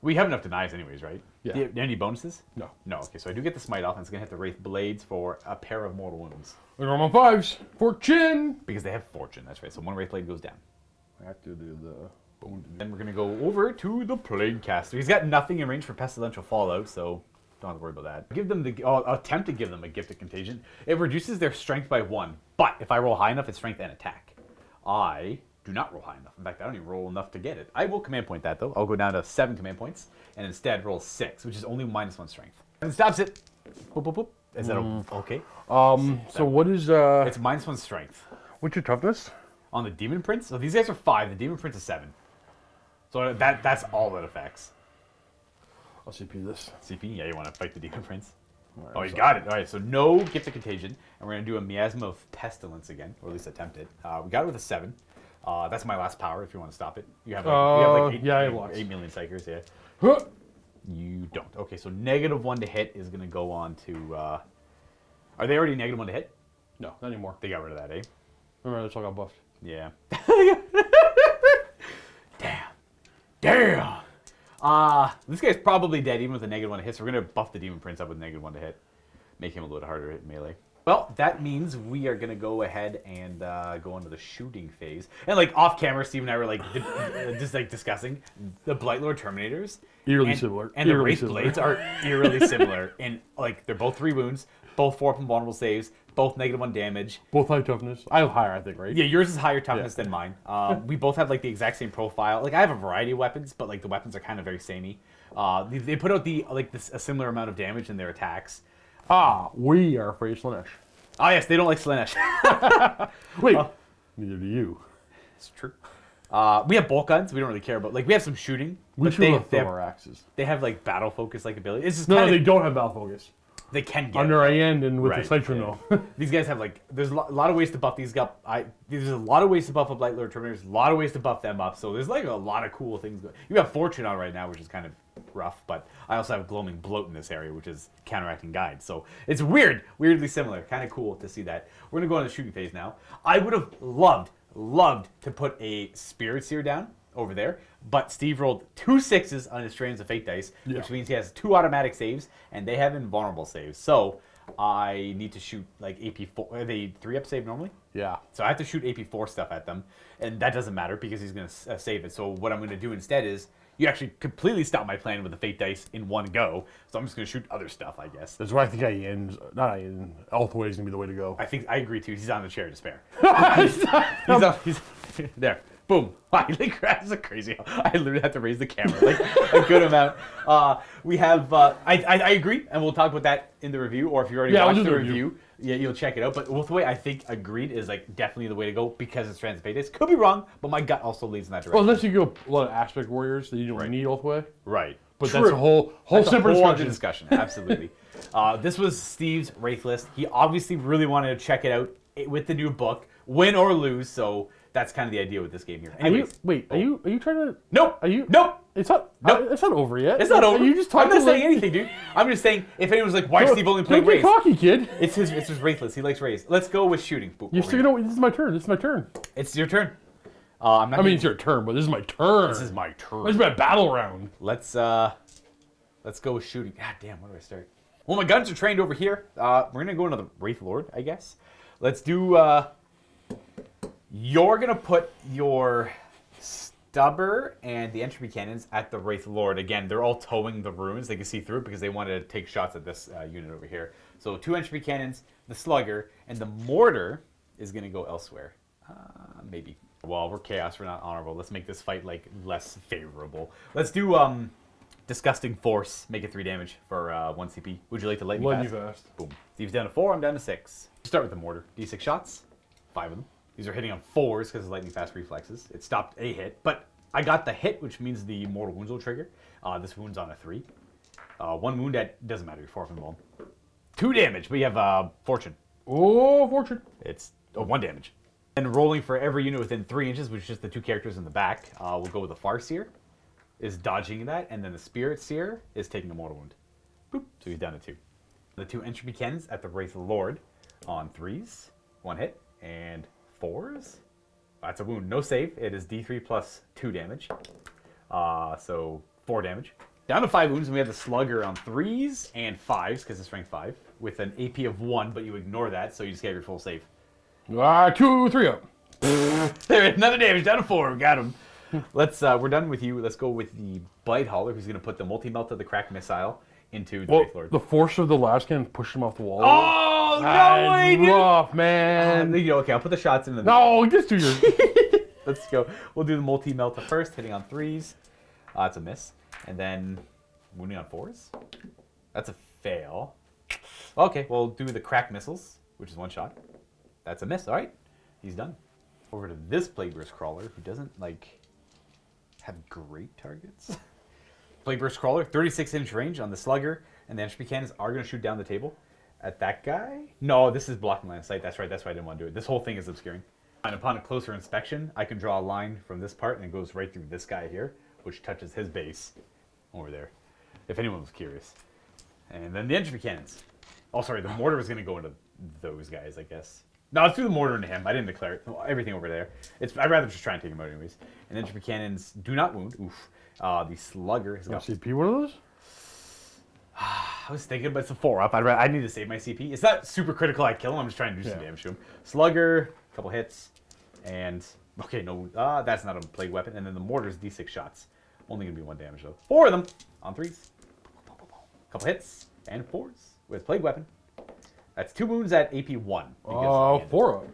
We have enough denies anyways, right? Yeah. Do you have any bonuses? No. No, okay, so I do get the smite off, and it's going to hit the Wraith Blades for a pair of mortal wounds. We're on 5s. Fortune! Because they have Fortune, that's right. So 1 Wraith Blade goes down. I have to do the... Then we're going to go over to the Plague Caster. He's got nothing in range for Pestilential Fallout, so don't have to worry about that. Give them attempt to give them a Gift of Contagion. It reduces their strength by 1, but if I roll high enough, it's strength and attack. I do not roll high enough. In fact, I don't even roll enough to get it. I will command point that, though. I'll go down to 7 command points, and instead roll 6, which is only -1 strength. And it stops it. Boop, boop, boop. Is that okay? So what is It's -1 strength. what's your toughness? On the Demon Prince? So these guys are 5. The Demon Prince is 7. So that's all it affects. I'll CP this. CP? Yeah, you want to fight the Demon Prince? Oh, you got it. All right, so no Gift of Contagion, and we're going to do a Miasma of Pestilence again, or at least attempt it. We got it with a 7. That's my last power if you want to stop it. You have like 8, yeah, I have lots. 8 million Psychers, yeah. Huh. You don't. Okay, so -1 to hit is going to go on to... are they already -1 to hit? No, not anymore. They got rid of that, eh? Remember, that's all got buffed. Yeah. Damn! This guy's probably dead even with a -1 to hit, so we're going to buff the Demon Prince up with -1 to hit. Make him a little harder to hit melee. Well, that means we are going to go ahead and go into the shooting phase. And like off camera, Steve and I were like just like discussing the Blightlord Terminators. Eerily similar. And the Wraith Blades are eerily similar. And like they're both 3 wounds, both 4 vulnerable saves, both -1 damage. Both high toughness. I have higher, I think, right? Yeah, yours is higher toughness than mine. We both have like the exact same profile. Like I have a variety of weapons, but like the weapons are kind of very samey. They put out a similar amount of damage in their attacks. We are afraid of Slanesh. Oh yes, they don't like Slanesh. Wait, neither do you. It's true. We have bolt guns. We don't really care about. Like we have some shooting. We but should have our axes. They have like battle focus like ability. It's just No, kinda, they don't have battle focus. They can get Under Iyanden with Right, the Citron, though. These guys have like there's a lot of ways to buff these up. There's a lot of ways to buff up Blightlord Terminators. A lot of ways to buff them up. So there's like a lot of cool things going. You have Fortune on right now, which is kind of rough, but I also have Gloaming Bloat in this area, which is counteracting guide. So it's weirdly similar. Kind of cool to see that. We're gonna go on the shooting phase now. I would have loved to put a Spirit Seer down over there, but Steve rolled 2 6s on his Strands of Fate dice, which means he has 2 automatic saves, and they have invulnerable saves. So I need to shoot like AP4. Are they 3-up save normally? Yeah. So I have to shoot AP4 stuff at them, and that doesn't matter because he's going to save it. So what I'm going to do instead is you actually completely stop my plan with the Fate dice in one go. So I'm just going to shoot other stuff, I guess. That's why I think Iyanden, Elthway is going to be the way to go. I agree too. He's on the chair to spare. he's there. Boom. That's a crazy. I literally have to raise the camera like a good amount. We have. I agree, and we'll talk about that in the review. Or if you already watched the review, yeah, you'll check it out. But the way I think agreed is like definitely the way to go because it's Strands of Fate. Could be wrong, but my gut also leads in that direction. Well, unless you go a lot of aspect warriors that you don't need Elthway. Right. But that's a whole separate discussion. Absolutely. This was Steve's Wraith list. He obviously really wanted to check it out with the new book, win or lose. So that's kind of the idea with this game here. Anyways, are you trying to? Nope. Are you? Nope. It's not. Nope. It's not over yet. It's not over. Are you just talking? I'm not saying anything, dude. I'm just saying if anyone's like, why is Steve only playing Wraith? Don't be cocky, kid. It's his Wraith list. He likes Wraith. Let's go with shooting. Boop, You're still gonna. This is my turn. This is my turn. It's your turn. I'm not. I mean, it's your turn, but this is my turn. This is my turn. This is my battle round. Let's go with shooting. God damn, where do I start? Well, my guns are trained over here. We're gonna go into the Wraith Lord, I guess. Let's do. You're gonna put your Stubber and the entropy cannons at the Wraith Lord. Again, they're all towing the ruins. They can see through it because they wanted to take shots at this unit over here. So 2 entropy cannons, the Slugger, and the mortar is gonna go elsewhere. Maybe. Well, we're chaos. We're not honorable. Let's make this fight like less favorable. Let's do Disgusting Force. Make it 3 damage for 1 CP. Would you like to light me fast? Boom. Steve's down to 4. I'm down to 6. Start with the mortar. D6 shots. 5 of them. These are hitting on 4s because of lightning fast reflexes. It stopped a hit, but I got the hit, which means the mortal wounds will trigger. This wound's on a 3. 1 wound that doesn't matter. You're 4 from the bone. 2 damage, but you have Fortune. Oh, Fortune. It's 1 damage. And rolling for every unit within 3 inches, which is just the 2 characters in the back, we'll go with the Farseer is dodging that, and then the Spirit Seer is taking a mortal wound. Boop. So he's down to 2. The 2 entropy cannons at the Wraith Lord on 3s. 1 hit and 4s. That's a wound. No save. It is D3 plus 2 damage. So 4 damage. Down to 5 wounds, and we have the Slugger on 3s and 5s because it's strength 5 with an AP of 1, but you ignore that, so you just get your full save. 2, 3 up. There, another damage. Down to 4. We got him. We're done with you. Let's go with the Blight Hauler, who's going to put the multi-melt of the cracked missile into the Wraith Lord. The force of the last can push him off the wall. Oh, no way, dude! Rough, man. Okay, I'll put the shots in the... No, just do your... Let's go. We'll do the multi-melta first, hitting on 3s. That's a miss. And then wounding on 4s. That's a fail. Okay, we'll do the crack missiles, which is 1 shot. That's a miss. All right, he's done. Over to this Plague Burst Crawler, who doesn't, like, have great targets. Plague Burst Crawler, 36-inch range on the Slugger, and the entropy cannons are going to shoot down the table at that guy. No, this is blocking line of sight. That's right. That's why I didn't want to do it. This whole thing is obscuring. And upon a closer inspection, I can draw a line from this part, and it goes right through this guy here, which touches his base over there, if anyone was curious. And then the entropy cannons. Oh, sorry, the mortar was going to go into those guys, I guess. No, let's do the mortar into him. I didn't declare it. Everything over there. I'd rather just try and take him out anyways. And entropy cannons do not wound. Oof. The Slugger has got... CP one of those? I was thinking, but it's a 4-up. I need to save my CP. It's not super critical I kill him. I'm just trying to do some damage to him. Slugger, a couple hits. And... Okay, no, that's not a plague weapon. And then the mortar's D6 shots. Only going to be 1 damage, though. 4 of them on 3s. Couple hits and 4s with plague weapon. That's 2 wounds at AP 1. 4 of them.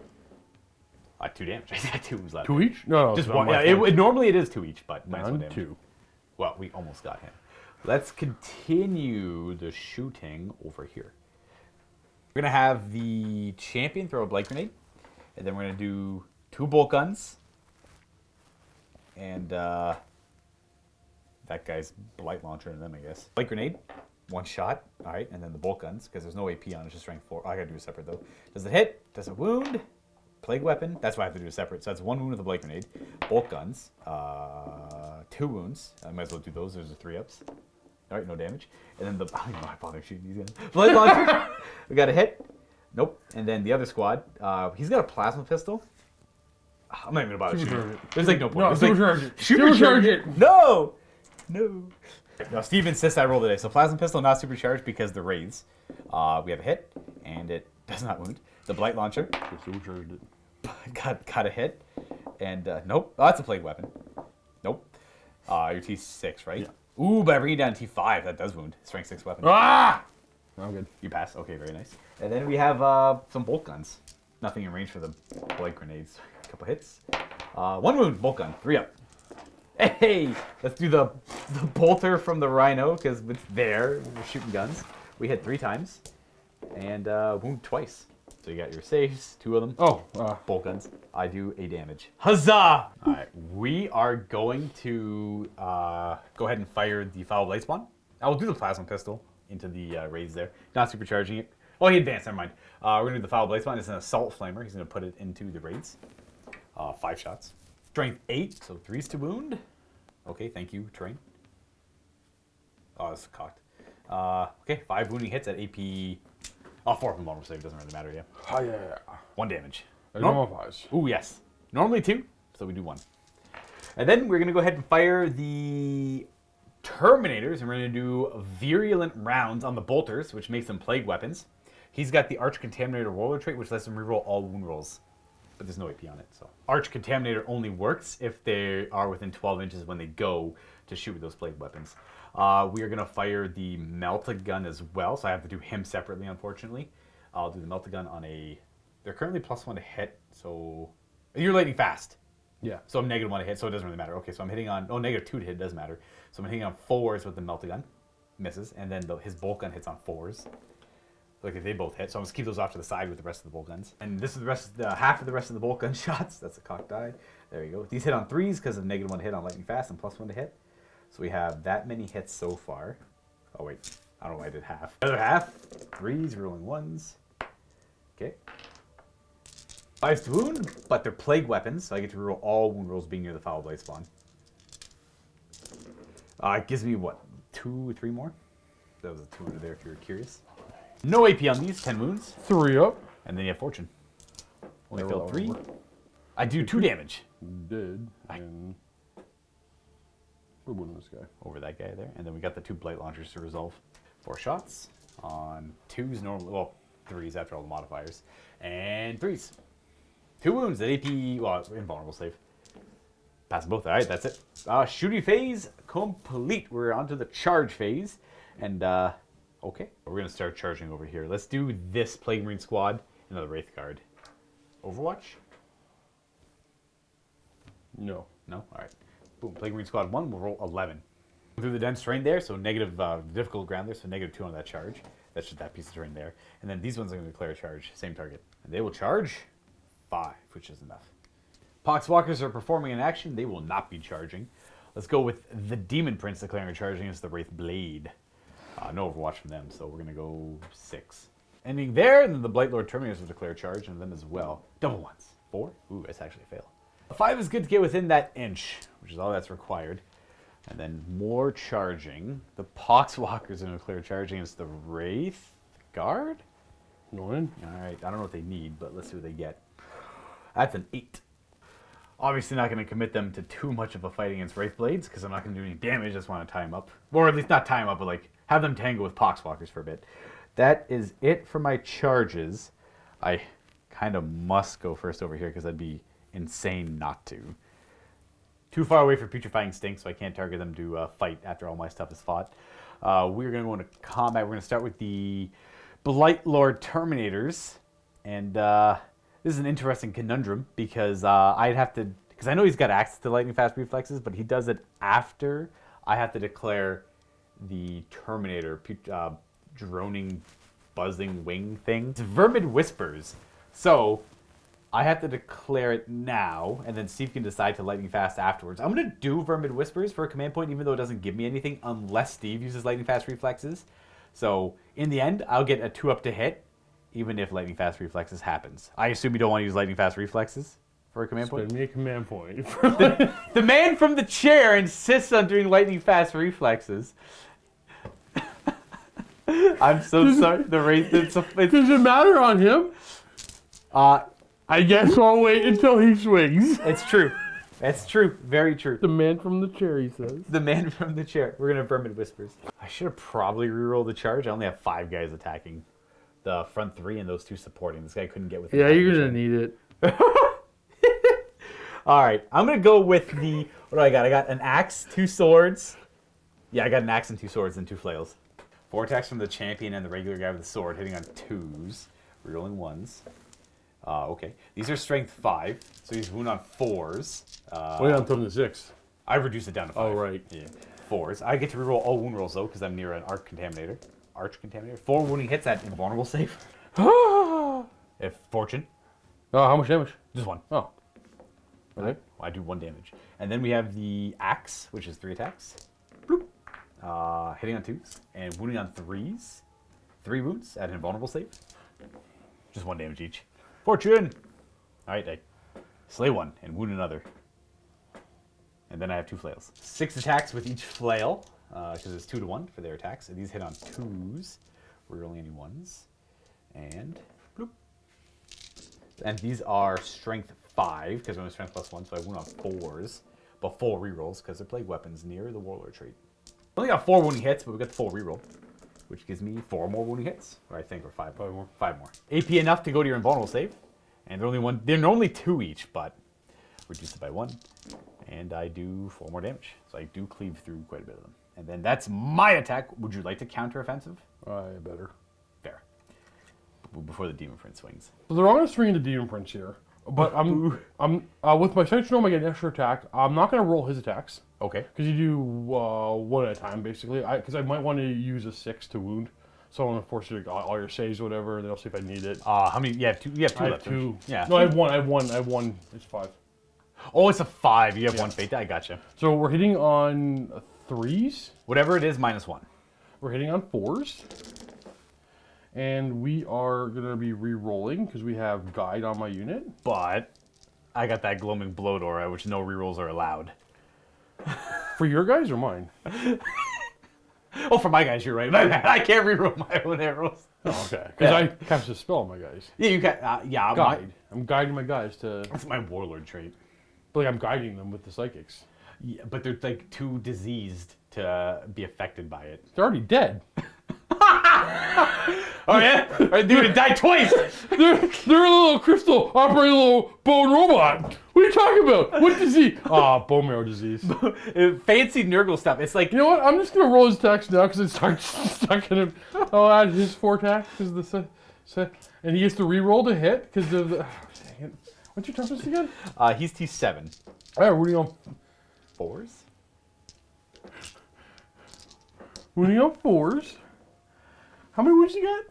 2 damage. I got 2 wounds left. 2 each? No, just 1. Yeah, normally it is 2 each, but minus 1 damage. 2. Well, we almost got him. Let's continue the shooting over here. We're gonna have the champion throw a blight grenade, and then we're gonna do 2 bolt guns, and that guy's blight launcher and them, I guess. Blight grenade. 1 shot, all right, and then the bolt guns, because there's no AP on it, it's just strength 4. Oh, I gotta do it separate, though. Does it hit? Does it wound? Plague weapon, that's why I have to do it separate. So that's 1 wound with a blight grenade. Bolt guns, 2 wounds. I might as well do those, there's the 3-ups. All right, no damage. And then the, I don't even know why I bother shooting these guys. Blight launcher, we got a hit. Nope. And then the other squad, he's got a plasma pistol. I'm not even gonna bother shooting it. There's like no point. No, supercharge it. Supercharge it. No! No. Now, Steve insists I roll today. So plasma pistol not supercharged because the wraiths. We have a hit, and it does not wound. The blight launcher. Supercharged it. Got a hit, and nope. Oh, that's a plague weapon. Nope. Your T6, right? Yeah. Ooh, but I bring you down to T5. That does wound. Strength 6 weapon. Ah! Oh, good. You pass. Okay, very nice. And then we have some bolt guns. Nothing in range for the blight grenades. A couple hits. 1 wound. Bolt gun. 3-up. Hey, let's do the bolter from the rhino because it's there. We're shooting guns. We hit 3 times and wound twice. So you got your saves, 2 of them. Oh, bolt guns. I do 8 damage. Huzzah! All right, we are going to go ahead and fire the foul blade spawn. I will do the plasma pistol into the raids there. Not supercharging it. Oh, he advanced. Never mind. We're gonna do the foul blade spawn. It's an assault flamer. He's gonna put it into the raids. 5 shots. Strength 8, so 3s to wound. Okay, thank you, train. Oh, it's cocked. Okay, 5 wounding hits at AP. Oh, 4 of them normal save, doesn't really matter, yeah. Oh, yeah. 1 damage. Normal 5s. Ooh, yes. Normally 2, so we do 1. And then we're going to go ahead and fire the Terminators, and we're going to do virulent rounds on the bolters, which makes them plague weapons. He's got the Arch Contaminator roller trait, which lets him reroll all wound rolls. But there's no AP on it, so. Arch Contaminator only works if they are within 12 inches when they go to shoot with those plague weapons. We are gonna fire the Melta gun as well, so I have to do him separately, unfortunately. I'll do the Melta gun on a, they're currently +1 to hit, so, you're lightning fast. Yeah. So I'm -1 to hit, so it doesn't really matter. Okay, so I'm hitting on, -2 to hit, it does matter. So I'm hitting on 4s with the Melta gun, misses, and then his bolt gun hits on 4s. Like they both hit, so I'm just keep those off to the side with the rest of the bolt guns. And this is the rest, half of the rest of the bolt gun shots. That's a cocked die. There you go. These hit on 3s because of -1 to hit on lightning fast and +1 to hit. So we have that many hits so far. Oh wait, I don't know why I did half. The other half, 3s rolling 1s. Okay. 5s to wound, but they're plague weapons, so I get to reroll all wound rolls being near the foul blade spawn. It gives me what, 2 or 3 more? That was a 2 under there if you were curious. No AP on these, 10 wounds. 3 up. And then you have fortune. Only failed 3. I do 2 damage. Did. And we're winning this guy. Over that guy there. And then we got the 2 blight launchers to resolve. 4 shots on 2s normally, well, 3s after all the modifiers. And 3s. 2 wounds at AP, well, invulnerable save. Pass both. All right, that's it. Shooting phase complete. We're on to the charge phase. And, okay, we're going to start charging over here. Let's do this Plague Marine squad, another Wraith Guard. Overwatch. No. No? All right. Boom. Plague Marine Squad 1 will roll 11. Through the dense terrain there, so negative difficult ground there, so -2 on that charge. That's just that piece of terrain there. And then these ones are going to declare a charge, same target. And they will charge 5, which is enough. Poxwalkers are performing an action. They will not be charging. Let's go with the Demon Prince declaring a charge against the Wraith Blade. No Overwatch from them, so we're going to go 6. Ending there, and then the Blight Lord Terminators will declare a charge, and them as well. Double ones. 4? Ooh, that's actually a fail. 5 is good to get within that inch, which is all that's required. And then more charging. The Poxwalkers are going to declare a charge against the Wraith Guard. Annoying. All right, I don't know what they need, but let's see what they get. That's an 8. Obviously not going to commit them to too much of a fight against Wraith Blades, because I'm not going to do any damage. I just want to tie them up. Or at least not tie them up, but like have them tangle with Poxwalkers for a bit. That is it for my charges. I kind of must go first over here, because I'd be insane not to. Too far away for Putrefying Stink, so I can't target them to fight after all my stuff is fought. We're going to go into combat. We're going to start with the Blight Lord Terminators. And this is an interesting conundrum, because I'd have to... Because I know he's got access to lightning fast reflexes, but he does it after I have to declare the Terminator droning, buzzing wing thing. It's Vermid Whispers. So... I have to declare it now, and then Steve can decide to lightning fast afterwards. I'm going to do Vermid Whispers for a command point, even though it doesn't give me anything, unless Steve uses lightning fast reflexes. So, in the end, I'll get a 2-up to hit, even if lightning fast reflexes happens. I assume you don't want to use lightning fast reflexes for a command point? Spend me a command point. The man from the chair insists on doing lightning fast reflexes. I'm so sorry. The Wraith, Does it matter on him? I guess I'll wait until he swings. It's true. It's true. Very true. The man from the chair, he says. The man from the chair. We're going to Vermid Whispers. I should have probably rerolled the charge. I only have 5 guys attacking. The front 3 and those 2 supporting. This guy couldn't get within. Yeah, you're going to need it. All right. I'm going to go with the... What do I got? I got an axe, 2 swords. Yeah, I got an axe and 2 swords and 2 flails. 4 attacks from the champion and the regular guy with the sword, hitting on 2s. Rerolling 1s. Okay. These are strength 5, so he's wound on 4s. Wait on them to 6. I reduced it down to 5. Oh, right. Yeah. 4s. I get to reroll all wound rolls, though, because I'm near an Arch Contaminator. 4 wounding hits at invulnerable save. If Fortune. Oh, how much damage? Just 1. Oh. Okay. I do 1 damage. And then we have the Axe, which is 3 attacks. Bloop. Hitting on 2s. And wounding on 3s. 3 wounds at an invulnerable save. Just 1 damage each. Fortune! Alright, I slay 1 and wound another. And then I have 2 flails. 6 attacks with each flail, because it's 2 to 1 for their attacks. And these hit on 2s. We're rolling any 1s. And bloop. And these are strength 5, because we're only strength plus 1, so I wound on 4s. But 4 rerolls, because they're plague weapons near the Warlord trait. Only got 4 wounding hits, but we got the full reroll. Which gives me 4 more wounding hits, or I think, or 5 more. 5 more. AP enough to go to your invulnerable save, and they're normally 2 each, but reduce it by 1, and I do 4 more damage. So I do cleave through quite a bit of them. And then that's my attack. Would you like to counter offensive? Better. Fair. Before the Demon Prince swings. So they're all going to swing the Demon Prince here, but I'm with my Sanctuary Gnome, I get an extra attack. I'm not going to roll his attacks. Okay. Because you do 1 at a time, basically. Because I might want to use a 6 to wound. So I'm going to force you to all your saves or whatever, and then I'll see if I need it. How many? You have 2 left. I have 2. Yeah. No, I have 1. It's 5. Oh, it's a 5. You have 1 fate. I gotcha. So we're hitting on 3s. Whatever it is, -1. We're hitting on 4s. And we are going to be re-rolling because we have Guide on my unit. But I got that Gloaming Bloat Aura, which no rerolls are allowed. For your guys or mine? Oh, for my guys, you're right. I can't reroll my own arrows. Oh, okay. Because I cast a spell on my guys. Yeah, you can. Yeah, Guide. I'm guiding my guys to... That's my Warlord trait. But like, I'm guiding them with the psychics. Yeah, but they're like too diseased to be affected by it. They're already dead. Oh yeah? Dude, it died twice! They're a little crystal operating a little bone robot. What are you talking about? What disease? Bone marrow disease. Fancy Nurgle stuff. It's like... You know what? I'm just going to roll his attacks now because it's stuck in him. I'll add his 4 attacks because and he gets to re-roll to hit because of the... Dang it. What's your toughness again? He's T7. All right, rooting on 4s. Rooting on 4s. How many wounds you got?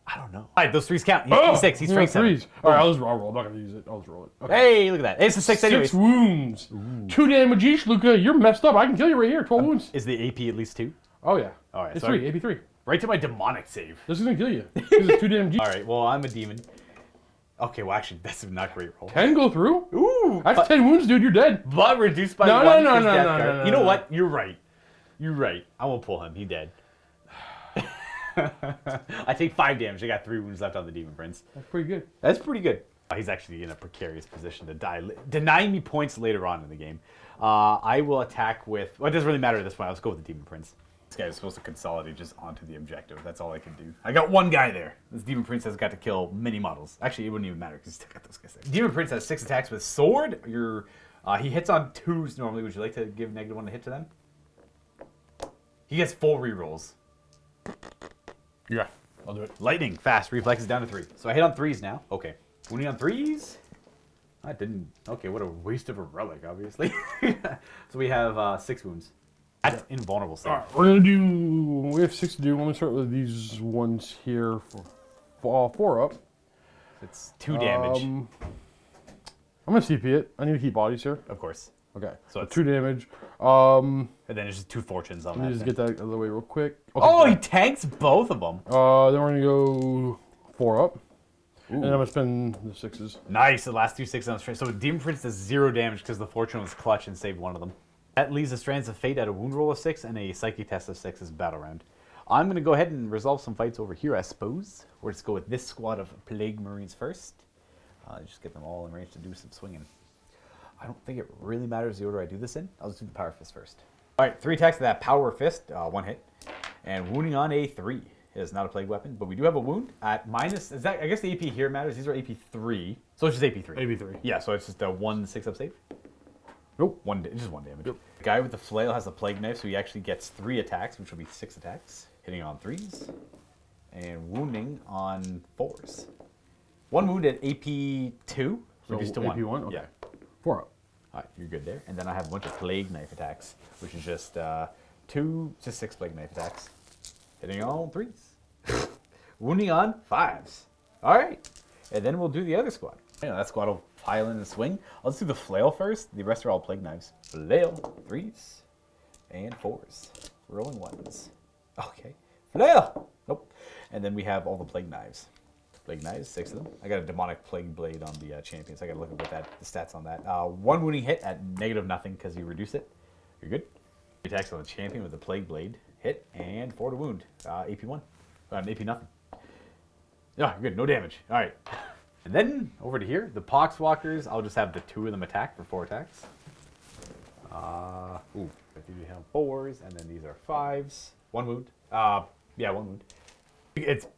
I don't know. All right, those 3s count. He's 6. He's strength 7. 3s. All right, I'll roll. I'm not gonna use it. I'll just roll it. Okay. Hey, look at that. It's a 6 anyway. 6 wounds. Ooh. 2 damage each, Luka. You're messed up. I can kill you right here. 12 wounds. Is the AP at least 2? Oh yeah. All right, It's so 3. AP 3. Right to my demonic save. This is gonna kill you. This is 2 damage each. All right, well, I'm a demon. Okay, well, actually, that's not a great roll. 10 go through. Ooh, That's 10 wounds, dude. You're dead. but reduced by No, 1. no, because no, death no, guard. no, You know no. what? You're right. You're right. I won't pull him. He dead. I take 5 damage. I got 3 wounds left on the demon prince. That's pretty good. That's pretty good. He's actually in a precarious position to die, denying me points later on in the game. I will attack with... Well, it doesn't really matter at this point. Let's go with the demon prince. This guy is supposed to consolidate just onto the objective. That's all I can do. I got 1 guy there. This demon prince has got to kill many models. Actually, it wouldn't even matter because he's still got those guys there. Demon prince has 6 attacks with sword. He hits on 2s normally. Would you like to give -1 to hit to them? He gets 4 rerolls. Yeah, I'll do it. Lightning, fast, reflexes down to 3. So I hit on 3s now. Okay. Wounding on 3s. I didn't. Okay, what a waste of a relic, obviously. So we have 6 wounds. That's invulnerable save. All right, we're gonna do. We have 6 to do. Let me start with these ones here for 4 up. It's 2 damage. I'm gonna CP it. I need to keep bodies here. Of course. Okay, So so it's- 2 damage. And then there's just 2 fortunes on Let me that. just thing. get that out of the way real quick. Okay, Oh, he good. tanks both of them. Then we're gonna go 4 up, and then I'm gonna spend the 6s. Nice. The last 2 6 on strength. So Demon Prince does 0 damage because the fortune was clutch and saved one of them. That leaves the Strands of Fate at a wound roll of 6 and a psyche test of 6 as battle round. I'm gonna go ahead and resolve some fights over here, I suppose. Or let's go with this squad of Plague Marines first. Just get them all in range to do some swinging. I don't think it really matters the order I do this in. I'll just do the Power Fist first. All right, 3 attacks to that Power Fist, 1 hit. And wounding on a 3. It is not a plague weapon, but we do have a wound at minus, is that, I guess the AP here matters. These are AP 3. So it's just AP 3. AP 3. Yeah, so it's just a 1 6-up save. Nope. Just 1 damage. Yep. The guy with the flail has a plague knife, so he actually gets 3 attacks, which will be 6 attacks. Hitting on 3s. And wounding on 4s. 1 wound at AP 2. So Reduced to AP 1. 1? Okay. Yeah. 4 up. All right, you're good there. And then I have a bunch of plague knife attacks, which is just 6 plague knife attacks. Hitting on 3s. Wounding on 5s. All right. And then we'll do the other squad. That squad will pile in and swing. Let's do the flail first. The rest are all plague knives. Flail, 3s and 4s. Rolling 1s. Okay. Flail. Nope. And then we have all the plague knives. Plague knives, 6 of them. I got a demonic plague blade on the champions. I got to look at the stats on that. 1 wounding hit at -0 because you reduce it. You're good. Attacks on the champion with the plague blade. Hit and 4 to wound. AP 1. AP nothing. Yeah, you're good. No damage. All right. And then over to here, the Poxwalkers. I'll just have the 2 of them attack for 4 attacks. I think we have 4s, and then these are 5s. 1 wound. Yeah, 1 wound.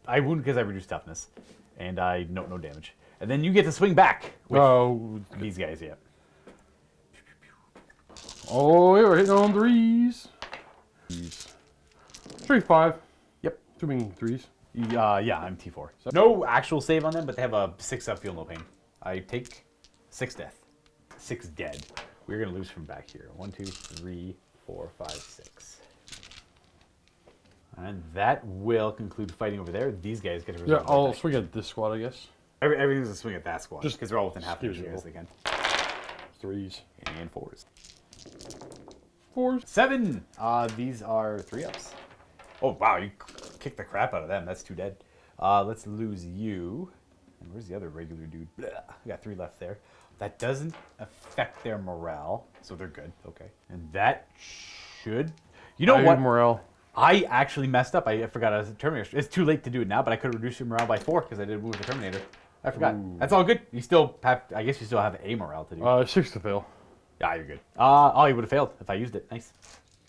I wound because I reduced toughness, and I no damage. And then you get to swing back with these guys. Yeah. Oh, we're hitting on 3s. 3, 5. Yep. 2 being 3s. Yeah, I'm T4. So no actual save on them, but they have a 6-up, feel no pain. I take 6 death. 6 dead. We're going to lose from back here. 1, 2, 3, 4, 5, 6. And that will conclude fighting over there. These guys get to Yeah, resolve. I'll swing at this squad, I guess. Everything's a swing at that squad. Just because they're all within half keep of it as they can. 3s. And 4s. 4s. 7. These are 3-ups. Oh, wow. You kicked the crap out of them. That's 2 dead. Let's lose you. And where's the other regular dude? Blah. We got 3 left there. That doesn't affect their morale, so they're good. Okay. And that should... You know what? Morale. I actually messed up. I forgot I was a Terminator. It's too late to do it now, but I could reduce your morale by 4 because I did move the Terminator. I forgot. Ooh. That's all good. You still have... I guess you still have a morale to do. 6 to fail. Yeah, you're good. Oh, you would have failed if I used it. Nice.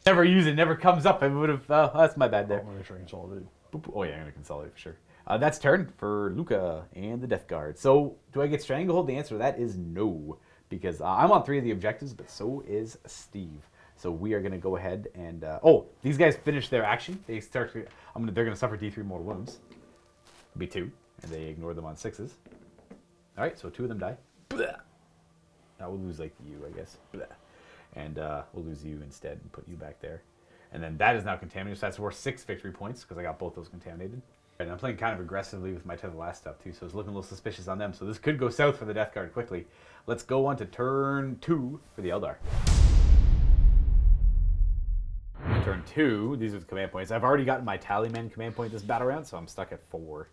Never use it. Never comes up. I would have... that's my bad there. I'm make sure I consolidate. Boop. Oh, yeah, I'm going to consolidate for sure. That's turn for Luka and the Death Guard. So, do I get Stranglehold? The answer to that is no. Because I'm on 3 of the objectives, but so is Steve. So we are going to go ahead and... these guys finish their action. They start. They're going to suffer D3 mortal wounds. It'll be 2. And they ignore them on 6s. All right, so 2 of them die. Blah. we'll lose like you, I guess. And we'll lose you instead and put you back there. And then that is now contaminated, so that's worth 6 victory points because I got both those contaminated. And I'm playing kind of aggressively with my Tether last stuff too, so it's looking a little suspicious on them. So this could go south for the Death Guard quickly. Let's go on to turn 2 for the Eldar. Turn 2, these are the command points. I've already gotten my Tallyman command point this battle round, so I'm stuck at 4.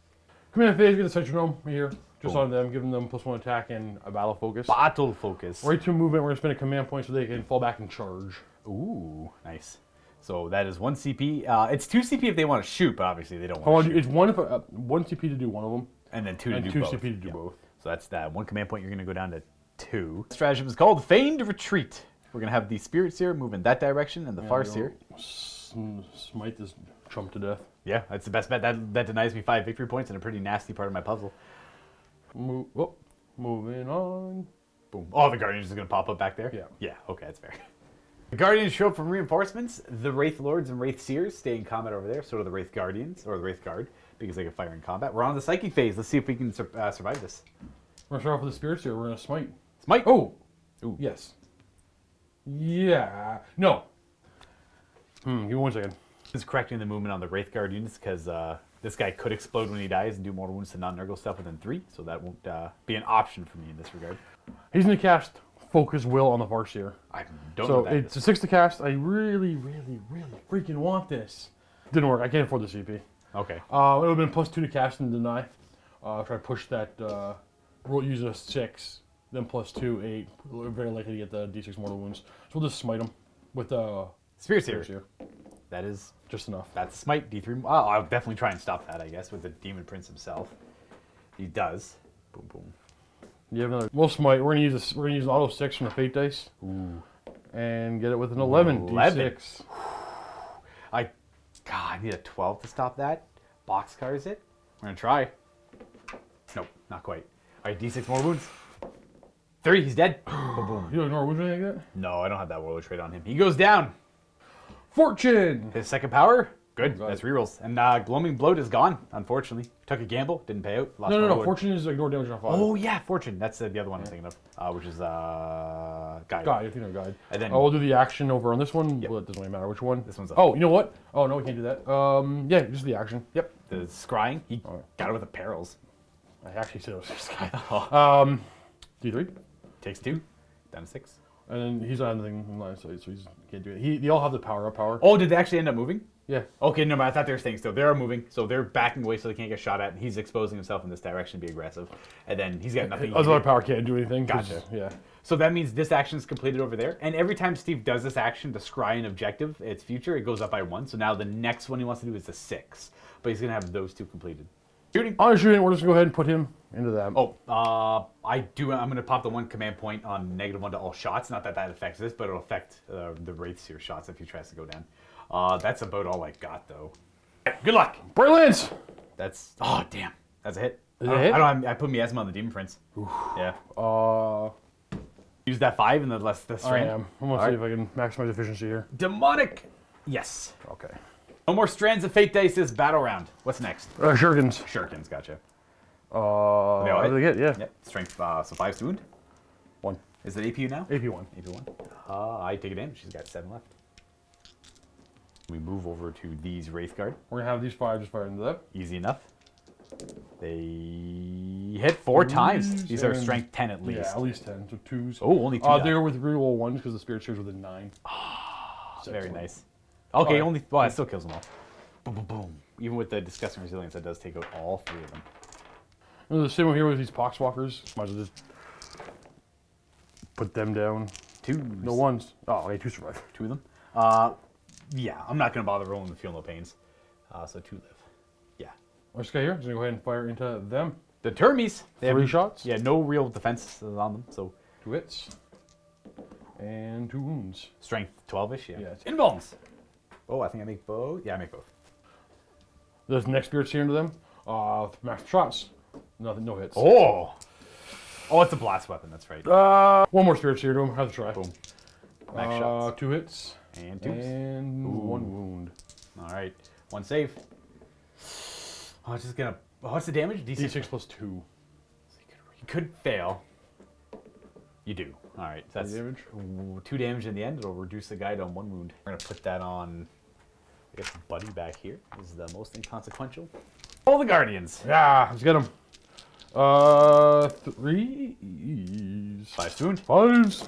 Command phase, get the Centronome right here. Just on them, giving them +1 attack and a battle focus. Battle focus. Right to movement, we're going to spend a command point so they can fall back and charge. Ooh, nice. So that is 1 CP. It's 2 CP if they want to shoot, but obviously they don't Oh, want to shoot. it's 1 CP to do one of them. And then 2 to and do 2 both. CP to do both. So that's that. 1 command point, you're going to go down to 2. Stratagem is called Feigned Retreat. We're going to have the Spirit Seer move in that direction and the Farseer. Smite this chump to death. Yeah, that's the best bet. That denies me 5 victory points and a pretty nasty part of my puzzle. Moving on. Boom. Oh, the Guardians is going to pop up back there? Yeah. Yeah, okay, that's fair. The Guardians show up from reinforcements. The Wraith Lords and Wraith Seers stay in combat over there. So do the Wraith Guardians, or the Wraith Guard, because they can fire in combat. We're on the Psychic phase. Let's see if we can survive this. We're going to start off with the Spirits here. We're going to smite. Smite! Oh! Ooh. Yes. Yeah. No. Give me 1 second. Is correcting the movement on the Wraith Guard units because this guy could explode when he dies and do mortal wounds to non-Nurgle stuff within 3, so that won't be an option for me in this regard. He's going to cast Focus Will on the Farseer. I don't know So what that it's is. a 6 to cast. I really freaking want this. Didn't work. I can't afford the CP. Okay. It would have been +2 to cast and deny. Try to push that. Roll use a 6, then +2, 8. We're very likely to get the D6 mortal wounds. So we'll just smite him with Spirit Spirits Seer. here. That is Just enough. That's Smite D3. Oh, I'll definitely try and stop that, I guess, with the Demon Prince himself. He does. Boom, boom. You have another. We'll smite. We're gonna use this. We're gonna use an auto 6 from the Fate dice. Ooh. And get it with an 11 11. D6. I need a 12 to stop that. Boxcars it. We're gonna try. Nope, not quite. All right, D6 more wounds. 3, he's dead. Boom, boom. You don't ignore wounds or anything like that? No, I don't have that warlord trait on him. He goes down. Fortune. His second power. Good. God. That's rerolls. And Gloaming Bloat is gone, unfortunately. Took a gamble, didn't pay out. Lost my No. warlord. Fortune is ignore damage on 5. Oh yeah, Fortune. That's the other one I'm thinking of, which is Guide. Guide. I think no guide. And then we'll do the action over on this one. Yep. Well, it doesn't really matter which one. This one's up. Oh, you know what? Oh no, we can't do that. Yeah, just the action. Yep, the scrying. He Alright. got it with the perils. I actually said it was this guy. Oh. D3. Takes 2, down to 6. And then he's on anything in line, so he can't do it. They all have the power up power. Oh, did they actually end up moving? Yeah. Okay, no, but I thought they were staying still. They are moving, so they're backing away so they can't get shot at. And he's exposing himself in this direction to be aggressive. And then he's got nothing. Other power can't do anything. 'cause- Gotcha. Yeah. So that means this action is completed over there. And every time Steve does this action to scry an objective, its future, it goes up by 1. So now the next one he wants to do is the 6. But he's going to have those 2 completed. Shooting. On shooting, we're just gonna go ahead and put him into that. Oh, I'm going to pop the 1 command point on -1 to all shots. Not that that affects this, but it'll affect the Wraith Seer shots if he tries to go down. That's about all I got, though. Good luck. Bright Lance! That's, oh, damn. That's a hit. Is it a hit? I put miasma on the Demon Prince. Yeah. Use that 5 and then less the I strand. am. I'm gonna see if I can maximize efficiency here. Demonic. Yes. Okay. No more strands of fate dice this battle round. What's next? Shurikens. Shurikens, gotcha. They all hit? really get, yeah. Yep. Strength, so 5 to wound. 1. Is it APU now? AP1. AP1. I take a damage. She's got 7 left. We move over to these Wraith Guard. We're gonna have these 5 just fire into that. Easy enough. They hit 4 times. These are and- strength 10 at least. Yeah, at least 10. So 2s. Oh, only 2. They're with reroll 1s because the Spirit Seer's within 9. Very nice. Okay, Alright. only. Well, it still kills them all. Boom, boom, boom. Even with the disgusting resilience, that does take out all 3 of them. And the same one here with these Poxwalkers. Might as well just put them down. 2. No 1s. Oh, okay, 2 survive. 2 of them. Yeah, I'm not gonna bother rolling the Feel No Pains. So 2 live. Yeah. This guy here is gonna go ahead and fire into them. The Termies. They 3 have, shots. Yeah, no real defense on them. So 2 hits. And 2 wounds. strength 12ish. Yeah. Yeah, it's- Invulns. Oh, I think I make both. Yeah, I make both. There's next Spirit Seer into them. Max shots. Nothing, no hits. Oh. Oh, it's a blast weapon. That's right. 1 more Spirit Seer to him. Have to try. Boom. Max shots. 2 hits. And 2s. And 1 wound. All right. 1 save. Oh, it's just gonna. What's the damage? D6. D6 plus 2. He could fail. You do. All right. So that's damage? 2 damage in the end. It'll reduce the guy to 1 wound. We're going to put that on, I guess, Buddy back here. This is the most inconsequential. All the Guardians. Yeah, let's get him. 3s. 5 wound. 5s.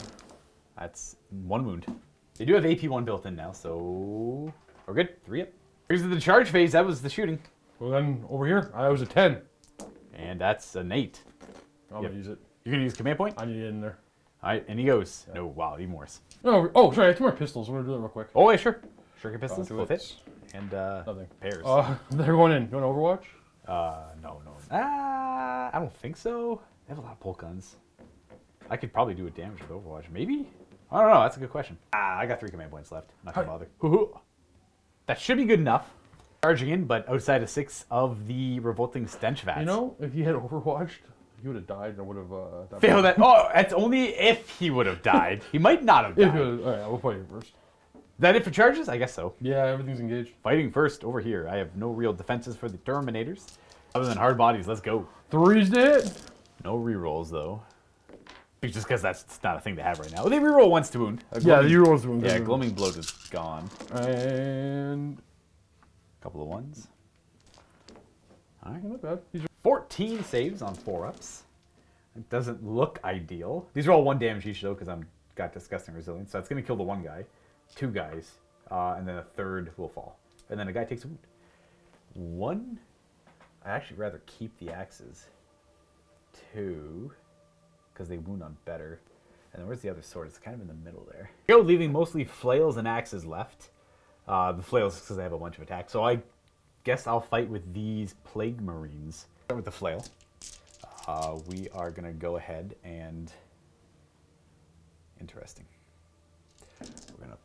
That's 1 wound. They do have AP1 built in now, so we're good. 3 up. Here's the charge phase. That was the shooting. Well, then over here, I was a 10. And that's an 8. I'm going to use it. You're going to use command point? I need it in there. All right, and he goes. No, wow, even worse. No, oh, sorry, I have 2 more pistols. I'm going to do that real quick. Oh, yeah, sure. Shuriken pistols, do both it. hit. And Nothing. pairs. They're going in. You want Overwatch? No. I don't think so. They have a lot of bolt guns. I could probably do a damage with Overwatch. Maybe? I don't know. That's a good question. I got 3 command points left. Not gonna bother. That should be good enough. Charging in, but outside of 6 of the revolting stench vats. You know, if he had Overwatched, he would have died and I would have... Fail that. Oh, that's only if he would have died. He might not have died. All right, we'll fight you first. Is that it for charges? I guess so. Yeah, everything's engaged. Fighting first over here. I have no real defenses for the Terminators. Other than hard bodies, let's go. 3's to hit. No rerolls, though. Just because that's not a thing to have right now. Well, they reroll once to wound. Yeah, the Euros doing Yeah, Gloaming Bloat is gone. And... Couple of 1s. All right. Not bad. 14 saves on 4-ups. It doesn't look ideal. These are all 1 damage each, though, because I'm got Disgusting Resilience. So it's going to kill the 1 guy, 2 guys, and then a 3rd will fall. And then a guy takes a wound. 1, I'd actually rather keep the axes. 2, because they wound on better. And then where's the other sword? It's kind of in the middle there. Go, leaving mostly flails and axes left. The flails because they have a bunch of attacks. So I guess I'll fight with these Plague Marines. Start with the flail. We are going to go ahead and... Interesting. We're going to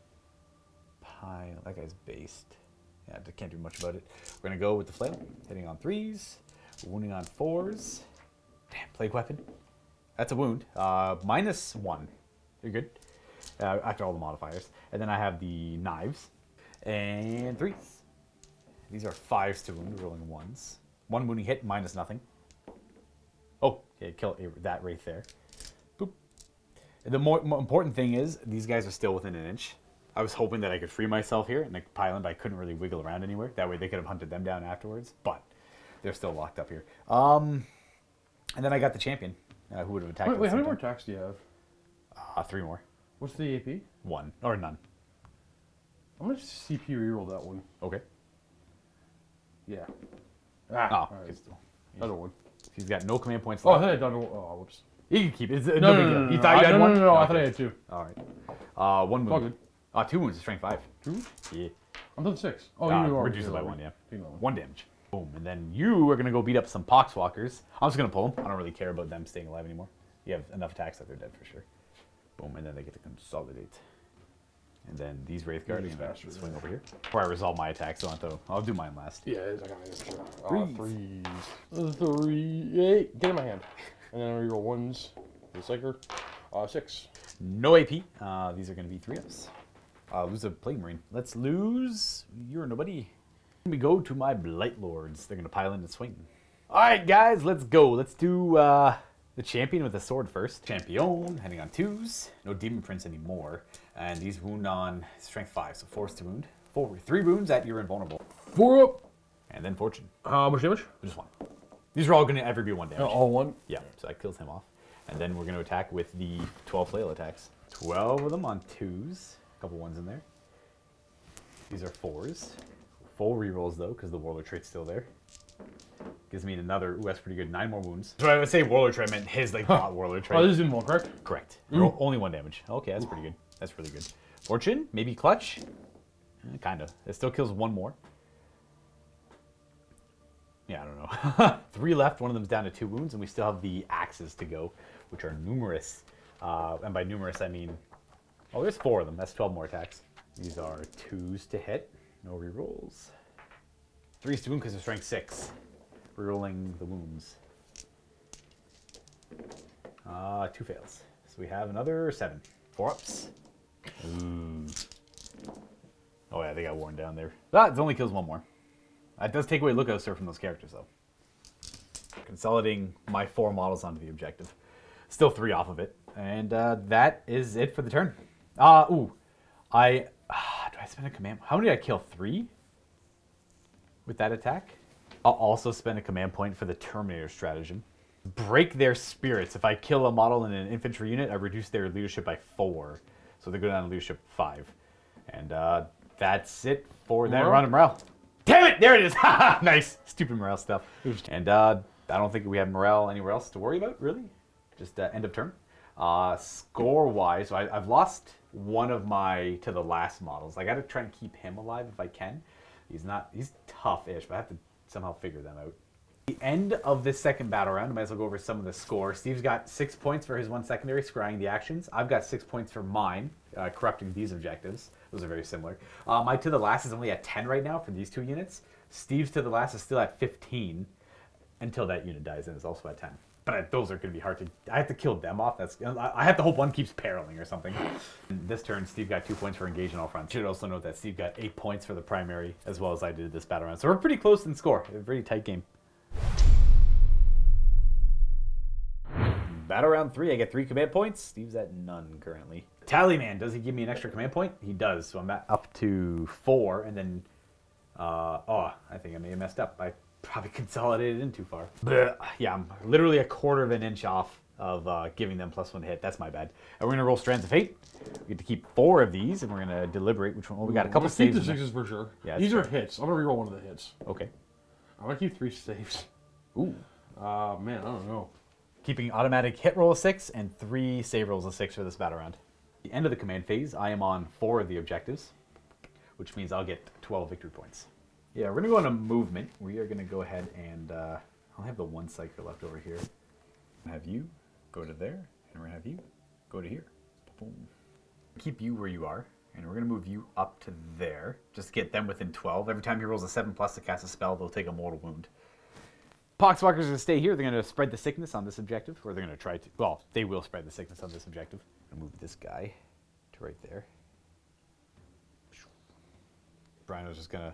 pile... That guy's based. Yeah, I can't do much about it. We're going to go with the flail. Hitting on 3s. Wounding on 4s. Damn, Plague Weapon. That's a wound. -1. You're good. After all the modifiers. And then I have the knives. And 3s. These are 5s to wound, rolling 1s. 1 wounding hit, minus nothing. Oh, okay, kill that Wraith there. Boop. The more important thing is, these guys are still within an inch. I was hoping that I could free myself here in the pylon, but I couldn't really wiggle around anywhere. That way they could have hunted them down afterwards, but they're still locked up here. And then I got the champion, who would have attacked. Wait, how many more attacks do you have? 3 more. What's the AP? 1, or none. I'm going to CP reroll that one. Okay. Yeah. Oh, all right. good still. Other one. He's got no command points Oh, I left. thought I had done. Oh, whoops. You can keep it. It's No, no no, big no, deal. no, You no, thought you had one? No, I Okay. thought I had 2. All right. 1 wound. All good. 2 wounds, strength 5. 2? Yeah. I'm done 6. Oh, you are. Reduce it by 1, yeah. Take that one. 1 damage. Boom. And then you are going to go beat up some Poxwalkers. I'm just going to pull them. I don't really care about them staying alive anymore. You have enough attacks that they're dead for sure. Boom. And then they get to consolidate. And then these Wraith Guardians swing over here. Before I resolve my attacks, I'll do mine last. Yeah, I got it. 3s. 3s. 3. 8. Get in my hand. And then I reroll 1s. The Psyker. 6. No AP. These are going to be 3-ups. Lose a Plague Marine. Let's lose. You're nobody. We go to my Blight Lords. They're going to pile in and swing. All right, guys, let's go. Let's do the champion with the sword first. Champion, heading on 2s. No Demon Prince anymore. And these wound on strength 5, so 4s to wound. 3 wounds at you're invulnerable. 4 up. And then fortune. How much damage? Just 1. These are all going to ever be 1 damage. All 1? Yeah, so that kills him off. And then we're going to attack with the 12 flail attacks. 12 of them on 2s. A couple 1s in there. These are 4s. Full rerolls though, because the Warlord trait's still there. Gives me another, ooh, that's pretty good, 9 more wounds. So I would say Warlord trait, I meant his, like, not Warlord trait. Oh, this is invuln, correct? Correct. Only 1 damage. Okay, that's pretty good. That's really good. Fortune, maybe clutch? Kind of. It still kills 1 more. Yeah, I don't know. 3 left, 1 of them's down to 2 wounds, and we still have the axes to go, which are numerous. And by numerous, I mean, oh, there's 4 of them. That's 12 more attacks. These are 2s to hit. No rerolls. 3s to wound because they're strength 6. Rerolling the wounds. 2 fails. So we have another 7. 4-ups. Ooh. Oh yeah, they got worn down there. It only kills 1 more. That does take away Lookout Sir from those characters though. Consolidating my 4 models onto the objective. Still 3 off of it. And that is it for the turn. Do I spend a command? How many did I kill? 3? With that attack? I'll also spend a command point for the Terminator stratagem. Break their spirits. If I kill a model in an infantry unit, I reduce their leadership by 4. So they go down to leadership 5. And that's it for that round of morale. Damn it! There it is! Nice! Stupid morale stuff. And I don't think we have morale anywhere else to worry about, really. Just end of turn. Score-wise, so I've lost one of my to the last models. I got to try and keep him alive if I can. He's tough-ish, but I have to somehow figure them out. The end of this second battle round, I might as well go over some of the score. Steve's got 6 points for his 1 secondary, scrying the actions. I've got 6 points for mine, corrupting these objectives. Those are very similar. My to the last is only at 10 right now for these 2 units. Steve's to the last is still at 15 until that unit dies, and it's also at 10. But those are going to be hard to... I have to kill them off. I have to hope one keeps paralleling or something. And this turn, Steve got 2 points for engage on all fronts. Should also note that Steve got 8 points for the primary, as well as I did this battle round. So we're pretty close in score. A very tight game. Battle round 3, I get 3 command points. Steve's at none currently. Tallyman, does he give me an extra command point? He does. So I'm up to 4, and then... I think I may have messed up. I probably consolidated in too far. Blech. Yeah, I'm literally a quarter of an inch off of giving them +1 hit. That's my bad. And we're going to roll Strands of Fate. We get to keep 4 of these, and we're going to deliberate which one. Well, we got a couple saves. Keep the 6s for sure. Yeah, these are hits. I'm going to reroll one of the hits. Okay. I'm going to keep 3 saves. Ooh. Man, I don't know. Keeping automatic hit roll of 6 and 3 save rolls of 6 for this battle round. At the end of the command phase, I am on 4 of the objectives, which means I'll get 12 victory points. Yeah, we're going to go into movement. We are going to go ahead and I'll have the 1 cycle left over here. Have you go to there, and we're going to have you go to here. Boom. Keep you where you are, and we're going to move you up to there. Just get them within 12. Every time he rolls a 7+ to cast a spell, they'll take a mortal wound. Poxwalkers are going to stay here. They're going to spread the sickness on this objective, or they're going to try to... Well, they will spread the sickness on this objective. I'm going to move this guy to right there. Brino's just going to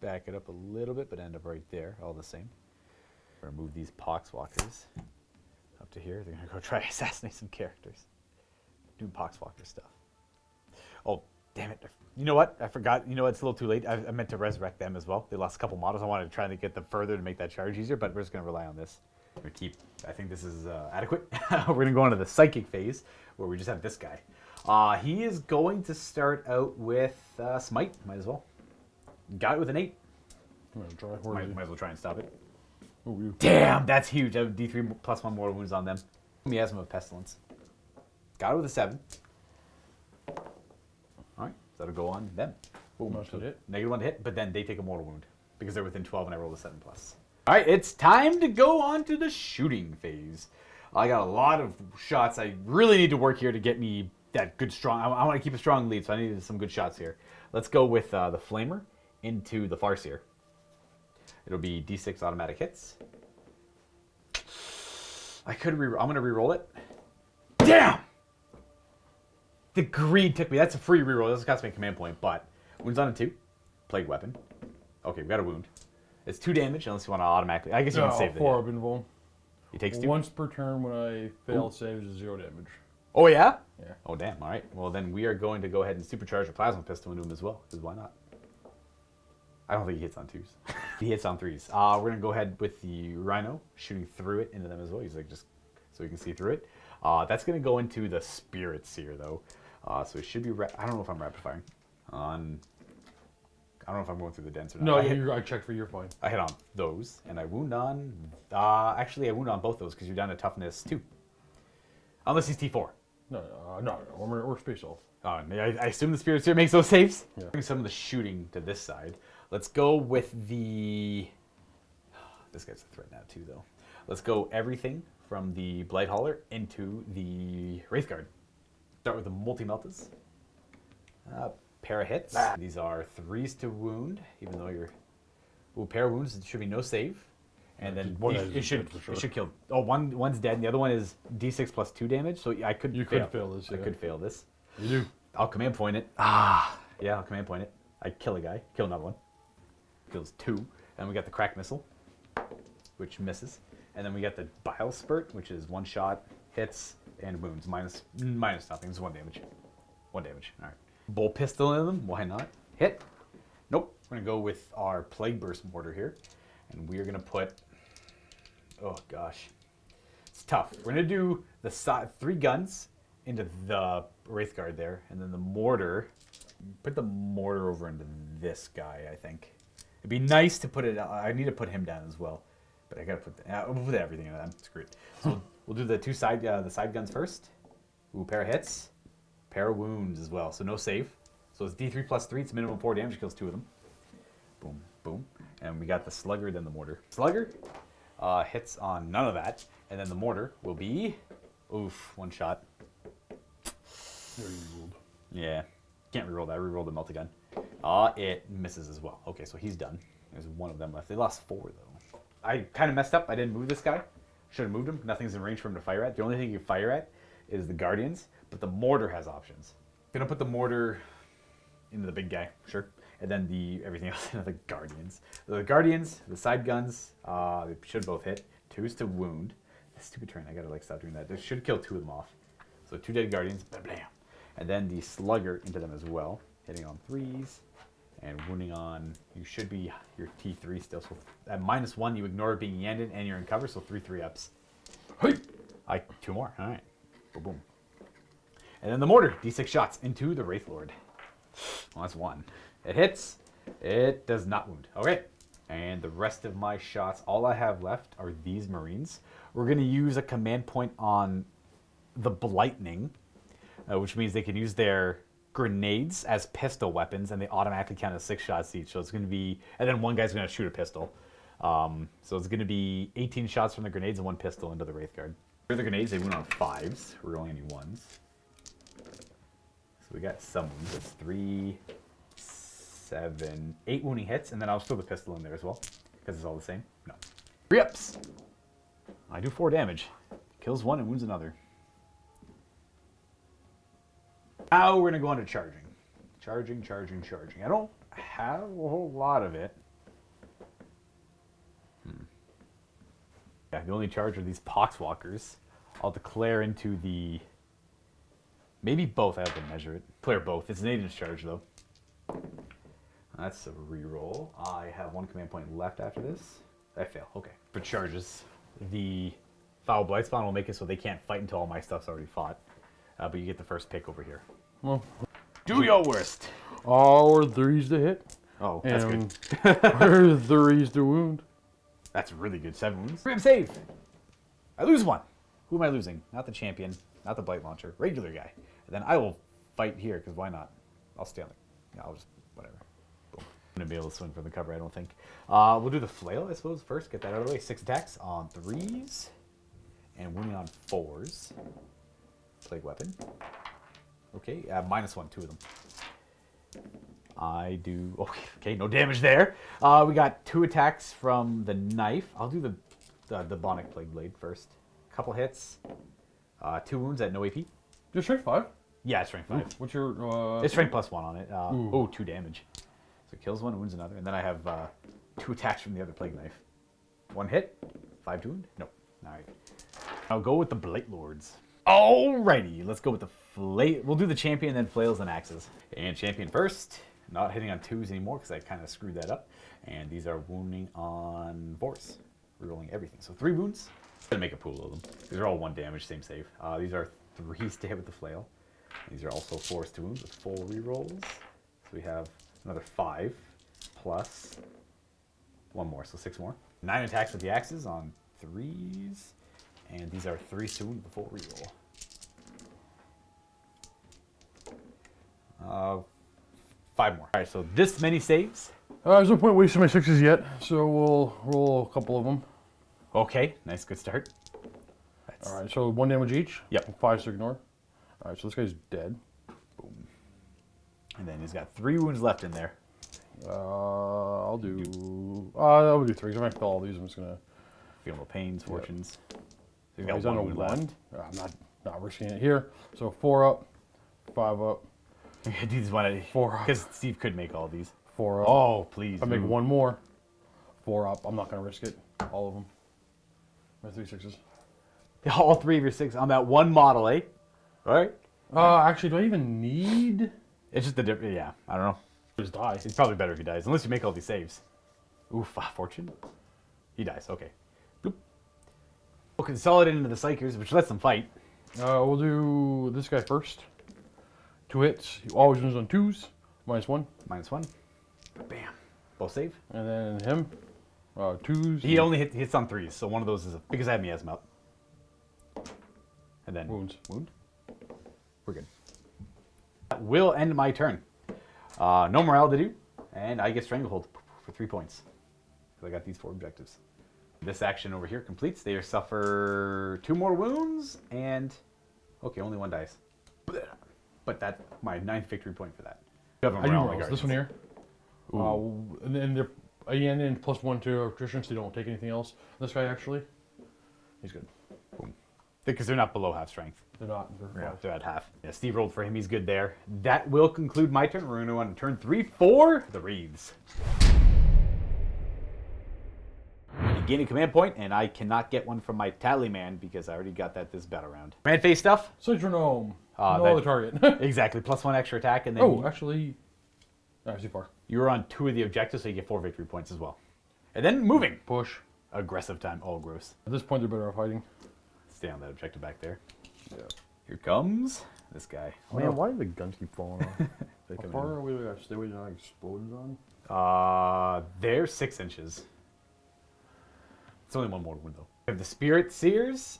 back it up a little bit, but end up right there, all the same. We're going to move these Poxwalkers up to here. They're going to go try to assassinate some characters. Doing Poxwalker stuff. Oh, damn it. You know what? I forgot. You know what? It's a little too late. I meant to resurrect them as well. They lost a couple models. I wanted to try to get them further to make that charge easier, but we're just going to rely on this. We're going to keep... I think this is adequate. We're going to go into the Psychic phase, where we just have this guy. He is going to start out with Smite. Might as well. Got it with an 8. Might as well try and stop it. Oh, damn, that's huge. I have D3 +1 mortal wounds on them. Miasma of Pestilence. Got it with a 7. Alright, so that'll go on them. Boom. -1 to hit, but then they take a mortal wound because they're within 12 and I rolled a 7+. Alright, it's time to go on to the shooting phase. I got a lot of shots. I really need to work here to get me that good strong... I want to keep a strong lead, so I needed some good shots here. Let's go with the Flamer into the Farseer. It'll be D6 automatic hits. I'm going to re-roll it. Damn! The greed took me. That's a free reroll. It doesn't cost me a command point, but wounds on a 2. Plague weapon. Okay, we got a wound. It's 2 damage unless you want to automatically. I guess you can save the 4 invuln. He takes 2. Once per turn when I fail saves is 0 damage. Oh, yeah? Yeah. Oh, damn. All right. Well, then we are going to go ahead and supercharge a plasma pistol into him as well, because why not? I don't think he hits on 2s. He hits on 3s. We're going to go ahead with the Rhino, shooting through it into them as well. He's like just so you can see through it. That's going to go into the Spirit Seer, though. So it should be... I don't know if I'm rapid firing. I don't know if I'm going through the dents or not. No, I checked for your fine. I hit on those, and I wound on... actually, I wound on both those because you're down to toughness 2. Unless he's T4. No, we're space elf. I assume the Spirit Seer makes those saves. Yeah. Bring some of the shooting to this side. Let's go with the... This guy's a threat now, too, though. Let's go everything from the Blight Hauler into the Wraithguard. Start with the Multi-Meltas. Pair of hits. These are 3s to wound, even though you're... Ooh, pair of wounds, it should be no save. And then it should kill... Oh, one's dead, and the other one is D6 plus 2 damage, so I could fail this. I could fail this. You do. I'll command point it. Yeah, I'll command point it. I kill a guy, kill another one. Kills 2. And we got the crack missile, which misses. And then we got the Bile Spurt, which is 1 shot, hits, and wounds. Minus nothing. It's 1 damage. 1 damage. All right. Bull Pistol in them. Why not? Hit. Nope. We're going to go with our Plague Burst Mortar here. And we are going to put... Oh, gosh. It's tough. We're going to do the 3 guns into the Wraith Guard there. And then the mortar... Put the mortar over into this guy, I think. It'd be nice to put it... I need to put him down as well. But I gotta put we'll put everything in them. Screw it. So we'll do the side guns first. Ooh, pair of hits, pair of wounds as well. So no save. So it's D3 plus 3. It's minimum 4 damage. Kills 2 of them. Boom, boom. And we got the slugger, then the mortar. Slugger hits on none of that, and then the mortar will be, oof, 1 shot. Yeah, can't reroll that. Reroll the multi-gun. It misses as well. Okay, so he's done. There's 1 of them left. They lost 4 though. I kind of messed up. I didn't move this guy. Should have moved him. Nothing's in range for him to fire at. The only thing you can fire at is the Guardians, but the mortar has options. Gonna put the mortar into the big guy, sure, and then everything else into the Guardians. The Guardians, the side guns, they should both hit. 2's to wound. This stupid turn. I gotta stop doing that. This should kill 2 of them off. So 2 dead Guardians, blam, blam. And then the slugger into them as well, hitting on 3s. And wounding on, you should be your T3 still. So at -1, you ignore being Iyanden and you're in cover, so 3 ups. Hey! 2 more. All right. Boom, boom. And then the mortar, D6 shots into the Wraith Lord. Well, that's 1. It hits. It does not wound. Okay. And the rest of my shots, all I have left are these Marines. We're going to use a command point on the Blightning, which means they can use their grenades as pistol weapons, and they automatically count as 6 shots each. So it's going to be, and then 1 guy's going to shoot a pistol. So it's going to be 18 shots from the grenades and 1 pistol into the Wraith Guard. For the grenades, they went on 5s. We're rolling any 1s. So we got some wounds. That's 3, 7, 8 wounding hits, and then I'll throw the pistol in there as well, because it's all the same. No. 3 ups. I do 4 damage. Kills 1 and wounds another. Now we're going to go on to charging. Charging. I don't have a whole lot of it. Yeah, the only charge are these Poxwalkers. I'll declare into the... Maybe both. I have to measure it. Declare both. It's an 8-inch charge, though. That's a reroll. I have 1 command point left after this. I fail. Okay. For charges, the Foul Blightspawn will make it so they can't fight until all my stuff's already fought. But you get the first pick over here. Well, do your worst. Or 3s to hit. Oh, that's good. Or 3s to wound. That's really good. 7 wounds. Grim save. I lose 1. Who am I losing? Not the champion. Not the Blight Launcher. Regular guy. And then I will fight here, because why not? I'll stay on it. Yeah, I'll just, whatever. Boom. I'm going to be able to swing from the cover, I don't think. We'll do the flail, I suppose, first. Get that out of the way. 6 attacks on 3s. And wounding on 4s. Plague weapon. Okay, -1, 2 of them. I do... Okay, no damage there. We got 2 attacks from the knife. I'll do the Bonic Plague Blade first. Couple hits. 2 wounds at no AP. Your strength 5? Yeah, it's strength 5. Ooh, what's your... It's strength +1 on it. 2 damage. So it kills 1 and wounds another. And then I have 2 attacks from the other Plague Knife. 1 hit. 5 to wound. Nope. All right. I'll go with the Blight Lords. Alrighty, let's go with the flail. We'll do the champion, then flails and axes. And champion first. Not hitting on 2s anymore because I kind of screwed that up. And these are wounding on 4s. Rerolling everything. So 3 wounds. Gonna make a pool of them. These are all 1 damage, same save. These are 3s to hit with the flail. These are also 4s to wound with 4 rerolls. So we have another 5 plus 1 more, so 6 more. 9 attacks with the axes on 3s. And these are 3s to wound with a full reroll. 5 more. All right, so this many saves. There's no point wasting my 6s yet, so we'll roll a couple of them. Okay, nice, good start. All right, so 1 damage each. Yep. 5 to ignore. All right, so this guy's dead. Boom. And then he's got 3 wounds left in there. I'll do 3. I'm gonna fill all these. I'm just gonna feel no pains, fortunes. So he's got 1 wound left. I'm not risking it here. So 4 up, 5 up. Do these one 4 up. Because Steve could make all these. 4 up. Oh, please. If I make 1 more, 4 up. I'm not gonna risk it. All of them. My 3 6s. All 3 of your 6 on that one model, eh? All right. Actually, do I even need? It's just the different. Yeah, I don't know. Just die. It's probably better if he dies, unless you make all these saves. Oof, fortune. He dies. Okay. Bloop. We'll consolidate into the Psychers, which lets them fight. We'll do this guy first. 2 hits. He always wins on 2s. -1. -1. Bam. Both save. And then him. 2s. He only hits on 3s, so one of those is because I have miasma up. And then Wounds. Wound. We're good. That will end my turn. No morale to do, and I get Stranglehold for 3 points. Because I got these 4 objectives. This action over here completes. They suffer 2 more wounds, and okay, only 1 dice. But that's my 9th victory point for that. I do morals. This one here. And then they're Iyanden +1 to attrition, so they don't take anything else. This guy actually, he's good. Boom. Because they're not below half strength. They're not. They're at half. Yeah, Steve rolled for him. He's good there. That will conclude my turn. We're going to go on to turn 3 for the Wraiths. Gain a command point, and I cannot get one from my tally man because I already got that this battle round. Command phase stuff. Citronome. No that- other target. Exactly. +1 extra attack, and then Oh, actually, that's too far. you were on 2 of the objectives, so you get 4 victory points as well. And then moving. Push. Aggressive time. Oh, gross. At this point, they're better off hiding. Stay on that objective back there. Yeah. Here comes this guy. Man, why do the guns keep falling off? They How come far in. are we? We gotta stay away to explosions on. They're 6 inches. It's only 1 more wound though. We have the Spirit Seers,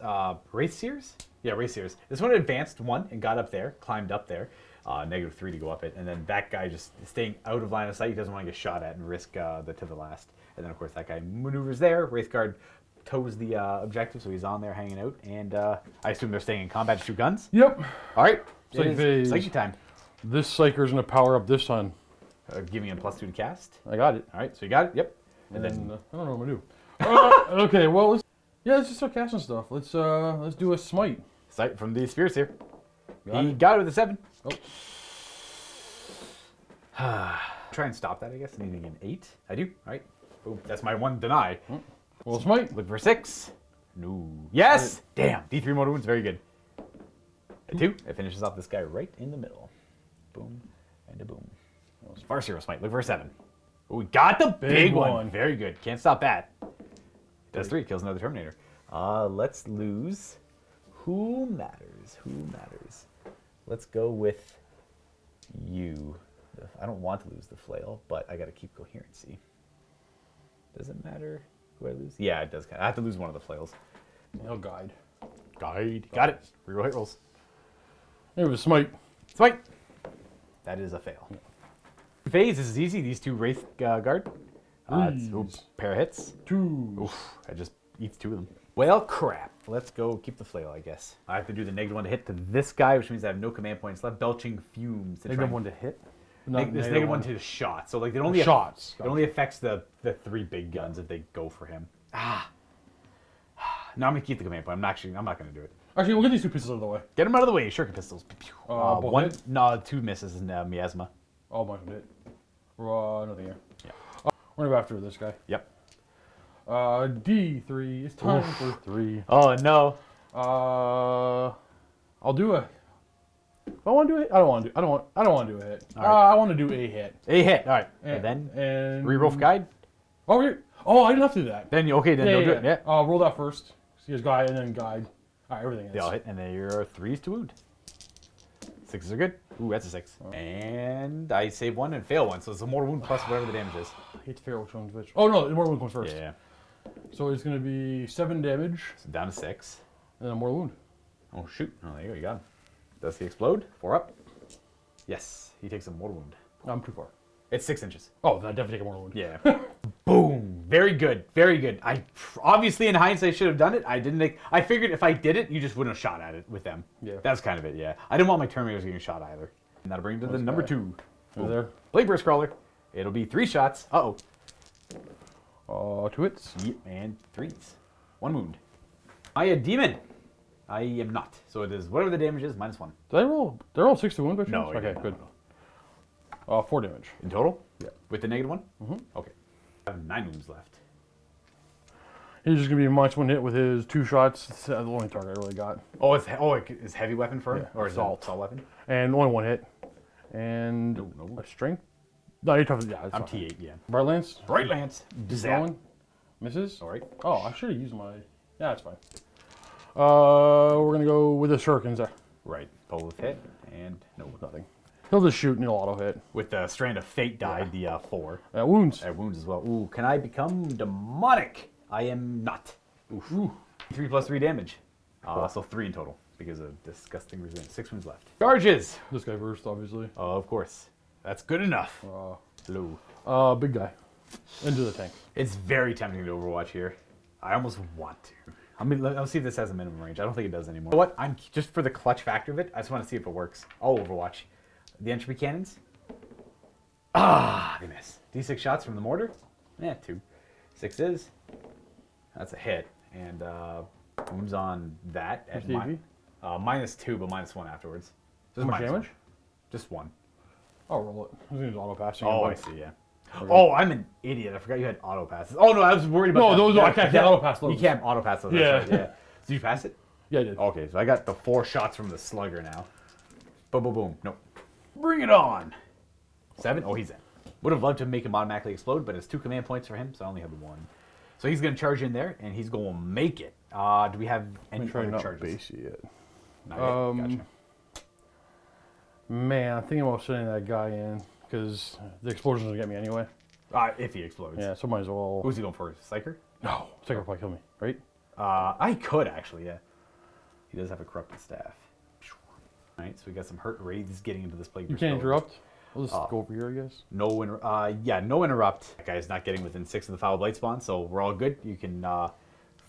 Wraith Seers? Yeah, Wraith Seers. This one advanced 1 and got up there, climbed up there. -3 to go up it, and then that guy just staying out of line of sight. He doesn't want to get shot at and risk the to the last. And then of course that guy maneuvers there. Wraithguard tows the objective, so he's on there hanging out. And I assume they're staying in combat to shoot guns. Yep. All right, Psych it is phase. Psyche time. This Psyker's gonna power up this time. Giving him +2 to cast. I got it. All right, so you got it. Yep. And then I don't know what I'm gonna do. Okay, well, let's just start casting stuff. Let's do a smite. Sight from the Spirit Seer. Got He it. got it with a 7. Oh. Try and stop that, I guess. Needing an 8. I do. All right. Boom. That's my 1 deny. Well, smite. Look for 6. No. Yes! Damn. D3 motor wounds. Very good. A 2. It finishes off this guy right in the middle. Boom. And a boom. Farseer smite. Look for a 7. Oh, we got the big one. one. Very good. Can't stop that. Does 3. Kills another Terminator. Let's lose. Who matters? Who matters? Let's go with you. I don't want to lose the flail, but I got to keep coherency. Does it matter who I lose? Yeah, it does. I have to lose one of the flails. He'll guide. Guide. Got it. Reroll hit rolls. It was smite. Smite. That is a fail. Phase, this is easy. These 2 Wraith guard. Oops, pair of hits. 2. Oof, I just eats 2 of them. Well, crap. Let's go keep the flail, I guess. I have to do the -1 to hit to this guy, which means I have no command points left. Belching fumes. To try -1 to hit. There's -1 to the shot. So like it only shots. It only affects the 3 big guns if they go for him. No, I'm gonna keep the command point. I'm not gonna do it. Actually, we'll get these 2 pieces out of the way. Get them out of the way. Shuriken pistols. Both 1, hit? no, 2 misses and miasma. Oh, my hit. Nothing here. Yeah. We're gonna go after this guy. Yep. D3. It's time for 3. Oh no. I'll do a. I want to do it. I don't want to do. I don't want to do a hit. All right. I want to do a hit. A hit. All right. And then and reroll for guide. Oh, I didn't have to do that. Then you okay? Then they'll do it. Yeah. Roll that first. See his guide and then guide. All right, everything. They all hit, and then your 3s to wound. 6s are good. Ooh, that's a 6. And I save 1 and fail 1, so it's a mortal wound plus whatever the damage is. I hate to figure out which one's which. Oh no, the mortal wound comes first. Yeah. So it's gonna be 7 damage So down to 6. and then a mortal wound. Oh shoot! Oh, there you go. You got him. Does he explode? 4 up. Yes, he takes a mortal wound. I'm too far. It's 6 inches. Oh, then I definitely take a mortal wound. Yeah. Boom. Very good. Very good. I obviously in hindsight should have done it. I didn't make. I figured if I did it, you just wouldn't have shot at it with them. Yeah. That's kind of it. Yeah. I didn't want my Terminators getting shot either. And that'll bring him to the number 2. Over there. Blade Burst Crawler. It'll be 3 shots. Uh oh. 2 hits. Yep. And 3s. 1 wound. I a demon. I am not. So it is whatever the damage is -1. Did I roll? Did I roll 6 to wound? By chance? No, you Okay, did not, good. no. 4 damage. In total? Yeah. With the -1? Mm-hmm. Okay. I have 9 wounds left. He's just gonna be a -1 hit with his 2 shots. It's the only target I really got. Oh, it's heavy weapon for him? Yeah, Or is it assault. assault weapon? And only 1 hit. And No. a strength. No, you're tough. Yeah, it's I'm not. T8, yeah. Bright Lance. Bright Lance. Zap. Going. Misses. All right. Oh, I should have used my. Yeah, that's fine. We're gonna go with the shurikens there. Right. Pull with hit, and no. Nothing. He'll just shoot and he'll auto hit. With the Strand of Fate died, the 4. Wounds. I have wounds as well. Ooh, can I become demonic? I am not. Oof. Ooh. 3 plus 3 damage. So 3 in total because of disgusting resilience. 6 wounds left. Charges! This guy first, obviously. Of course. That's good enough. Hello. Big guy. Into the tank. It's very tempting to Overwatch here. I almost want to. I'll see if this has a minimum range. I don't think it does anymore. You know what? I'm just for the clutch factor of it. I just want to see if it works. Oh, Overwatch. The entropy cannons. They miss. D6 shots from the mortar. 2. 6 is. That's a hit. And wounds on that at -2, but -1 afterwards. How much damage? Just 1. I'll roll it. I was gonna use auto passing. Oh, I see. Yeah. Oh, I'm an idiot. I forgot you had auto passes. Oh no, I was worried about. No, that. those I can't auto pass those. You can't auto pass those. Yeah. That's right, yeah. Did you pass it? Yeah, I did. Okay, so I got the 4 shots from the slugger now. Boom, boom, boom. No. Bring it on. 7. Oh, he's in. Would have loved to make him automatically explode, but it's 2 command points for him, so I only have 1. So he's gonna charge in there, and he's gonna make it. Do we have any Try other not charges? base yet. Not yet. Gotcha. Man, I'm thinking about sending that guy in because the explosion's gonna get me anyway. If he explodes. Yeah, so might as well. Who's he going for? Psyker? No, Psyker will probably kill me, right? I could actually, yeah. He does have a corrupted staff. Alright, so we got some hurt wraiths getting into this plague. You can't interrupt. We'll just go over here, I guess. No interrupt. That guy's not getting within 6 of the foul blight spawn, so we're all good. You can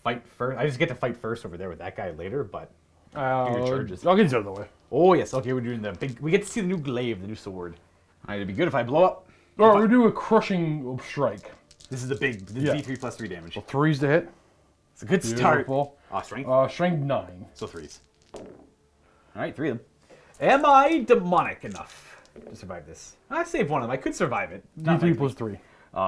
fight first. I just get to fight first over there with that guy later, but do your charges. I'll get these out of the way. Oh yes, okay, we're doing the big. We get to see the new glaive, the new sword. Alright, it'd be good if I blow up. Or we're doing a crushing strike. This is the big. This is D3 plus 3 damage. So 3s to hit. It's a good start. Beautiful. Strength. Strength 9. So 3s. Alright, 3 of them. Am I demonic enough to survive this? I saved one of them. I could survive it. Not D3 likely. plus 3.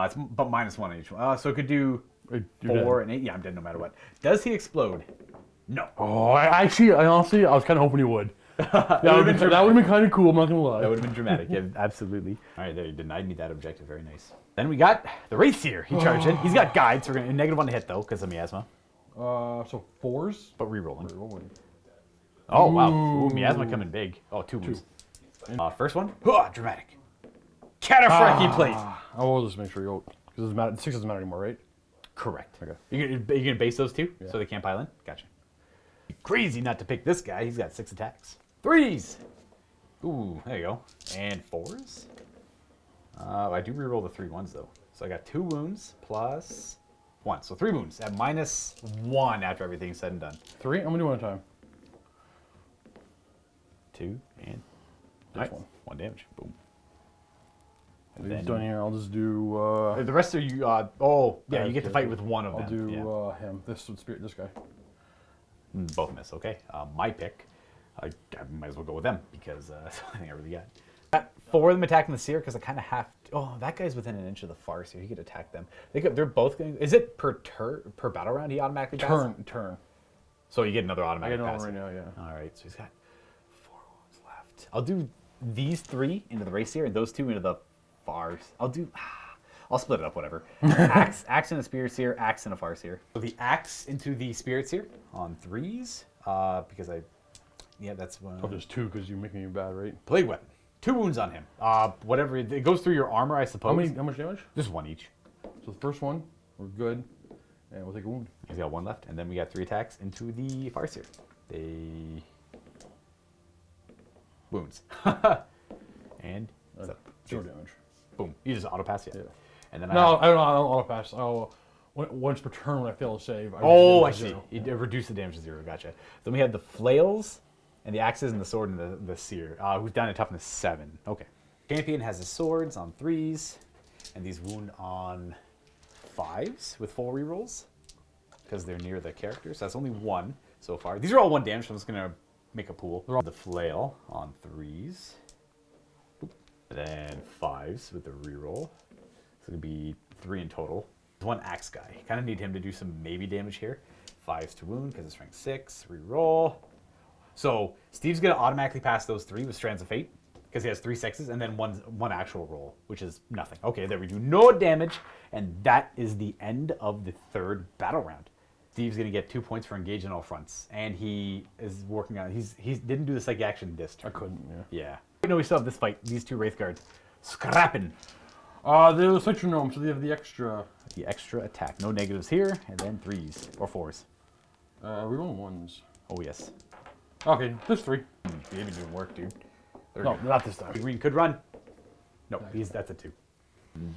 It's but -1 on each one. So it could do Wait, you're 4 and 8. Yeah, I'm dead no matter what. Does he explode? No. Oh, I honestly, I was kind of hoping he would. that would have been kind of cool. I'm not gonna lie. That would have been dramatic. Yeah, absolutely. All right, there you denied me that objective. Very nice. Then we got the Wraith here. He charged in. He's got guides. So we're gonna -1 to hit though because of miasma. So 4s. But re-rolling. Rerolling. Oh wow. Ooh, miasma coming big. Oh, 2 wounds. First one. Dramatic. Cataphracty plate. I will just make sure you because 6 doesn't matter anymore, right? Correct. Okay. You're gonna base those 2 so they can't pile in. Gotcha. Crazy not to pick this guy. He's got 6 attacks. 3s. Ooh, there you go. And 4s. I do reroll the 3 ones though. So I got 2 wounds plus 1. So 3 wounds at -1 after everything's said and done. 3. I'm gonna do one at a time. 2 and This one. 1 damage. Boom. And He's then done here. I'll just do. the rest of you. You get to fight with one of them. I'll do Yeah. him. This guy. Both miss. Okay. My pick. I might as well go with them because that's the only thing I really got. Got 4 of them attacking the seer because I kind of have to. Oh, that guy's within an inch of the far seer. He could attack them. They're both going. Is it per battle round? He automatically passes? Turn. So you get another I automatic get it pass. on right now. Yeah. All right. So he's got 4 wounds left. I'll do these 3 into the race seer and those 2 into the far. I'll split it up. Whatever. Axe and a spirit seer. Axe and a far seer. So the axe into the spirit seer on 3s because I. Yeah, that's one. Oh, there's 2 because you're making me bad, right? Plague weapon. 2 wounds on him. Whatever. It goes through your armor, I suppose. How much damage? Just 1 each. So the first one, we're good, and we'll take a wound. He's got 1 left, and then we got 3 attacks into the Farseer. They wounds. And 0 damage. boom. You just auto pass, yeah. And then No, I don't auto pass. Once per turn when I fail to save. I see. It reduced the damage to 0. Gotcha. Then we have the flails and the axes and the sword and the seer. Who's down to toughness 7. Okay. Champion has his swords on 3s, and these wound on 5s with full rerolls because they're near the character. So that's only 1 so far. These are all 1 damage, so I'm just gonna make a pool. The flail on 3s, then 5s with the reroll. So it'll be 3 in total. One axe guy. Kind of need him to do some maybe damage here. 5s to wound because it's rank 6. Reroll. So Steve's going to automatically pass those 3 with Strands of Fate because he has 3 6s and then one actual roll, which is nothing. Okay, there we do no damage, and that is the end of the 3rd battle round. Steve's going to get 2 points for engage on all fronts, and he is working on. He didn't do the psychic action this turn. I couldn't. Yeah. No, we still have this fight. These 2 Wraith guards scrapping. They're the Citronome, so they have the extra. The extra attack. No negatives here, and then 3s or 4s. We're rolling 1s. Oh yes. Okay, there's 3. You've been doing work, dude. No, not this time. Green could run. No, that's a 2.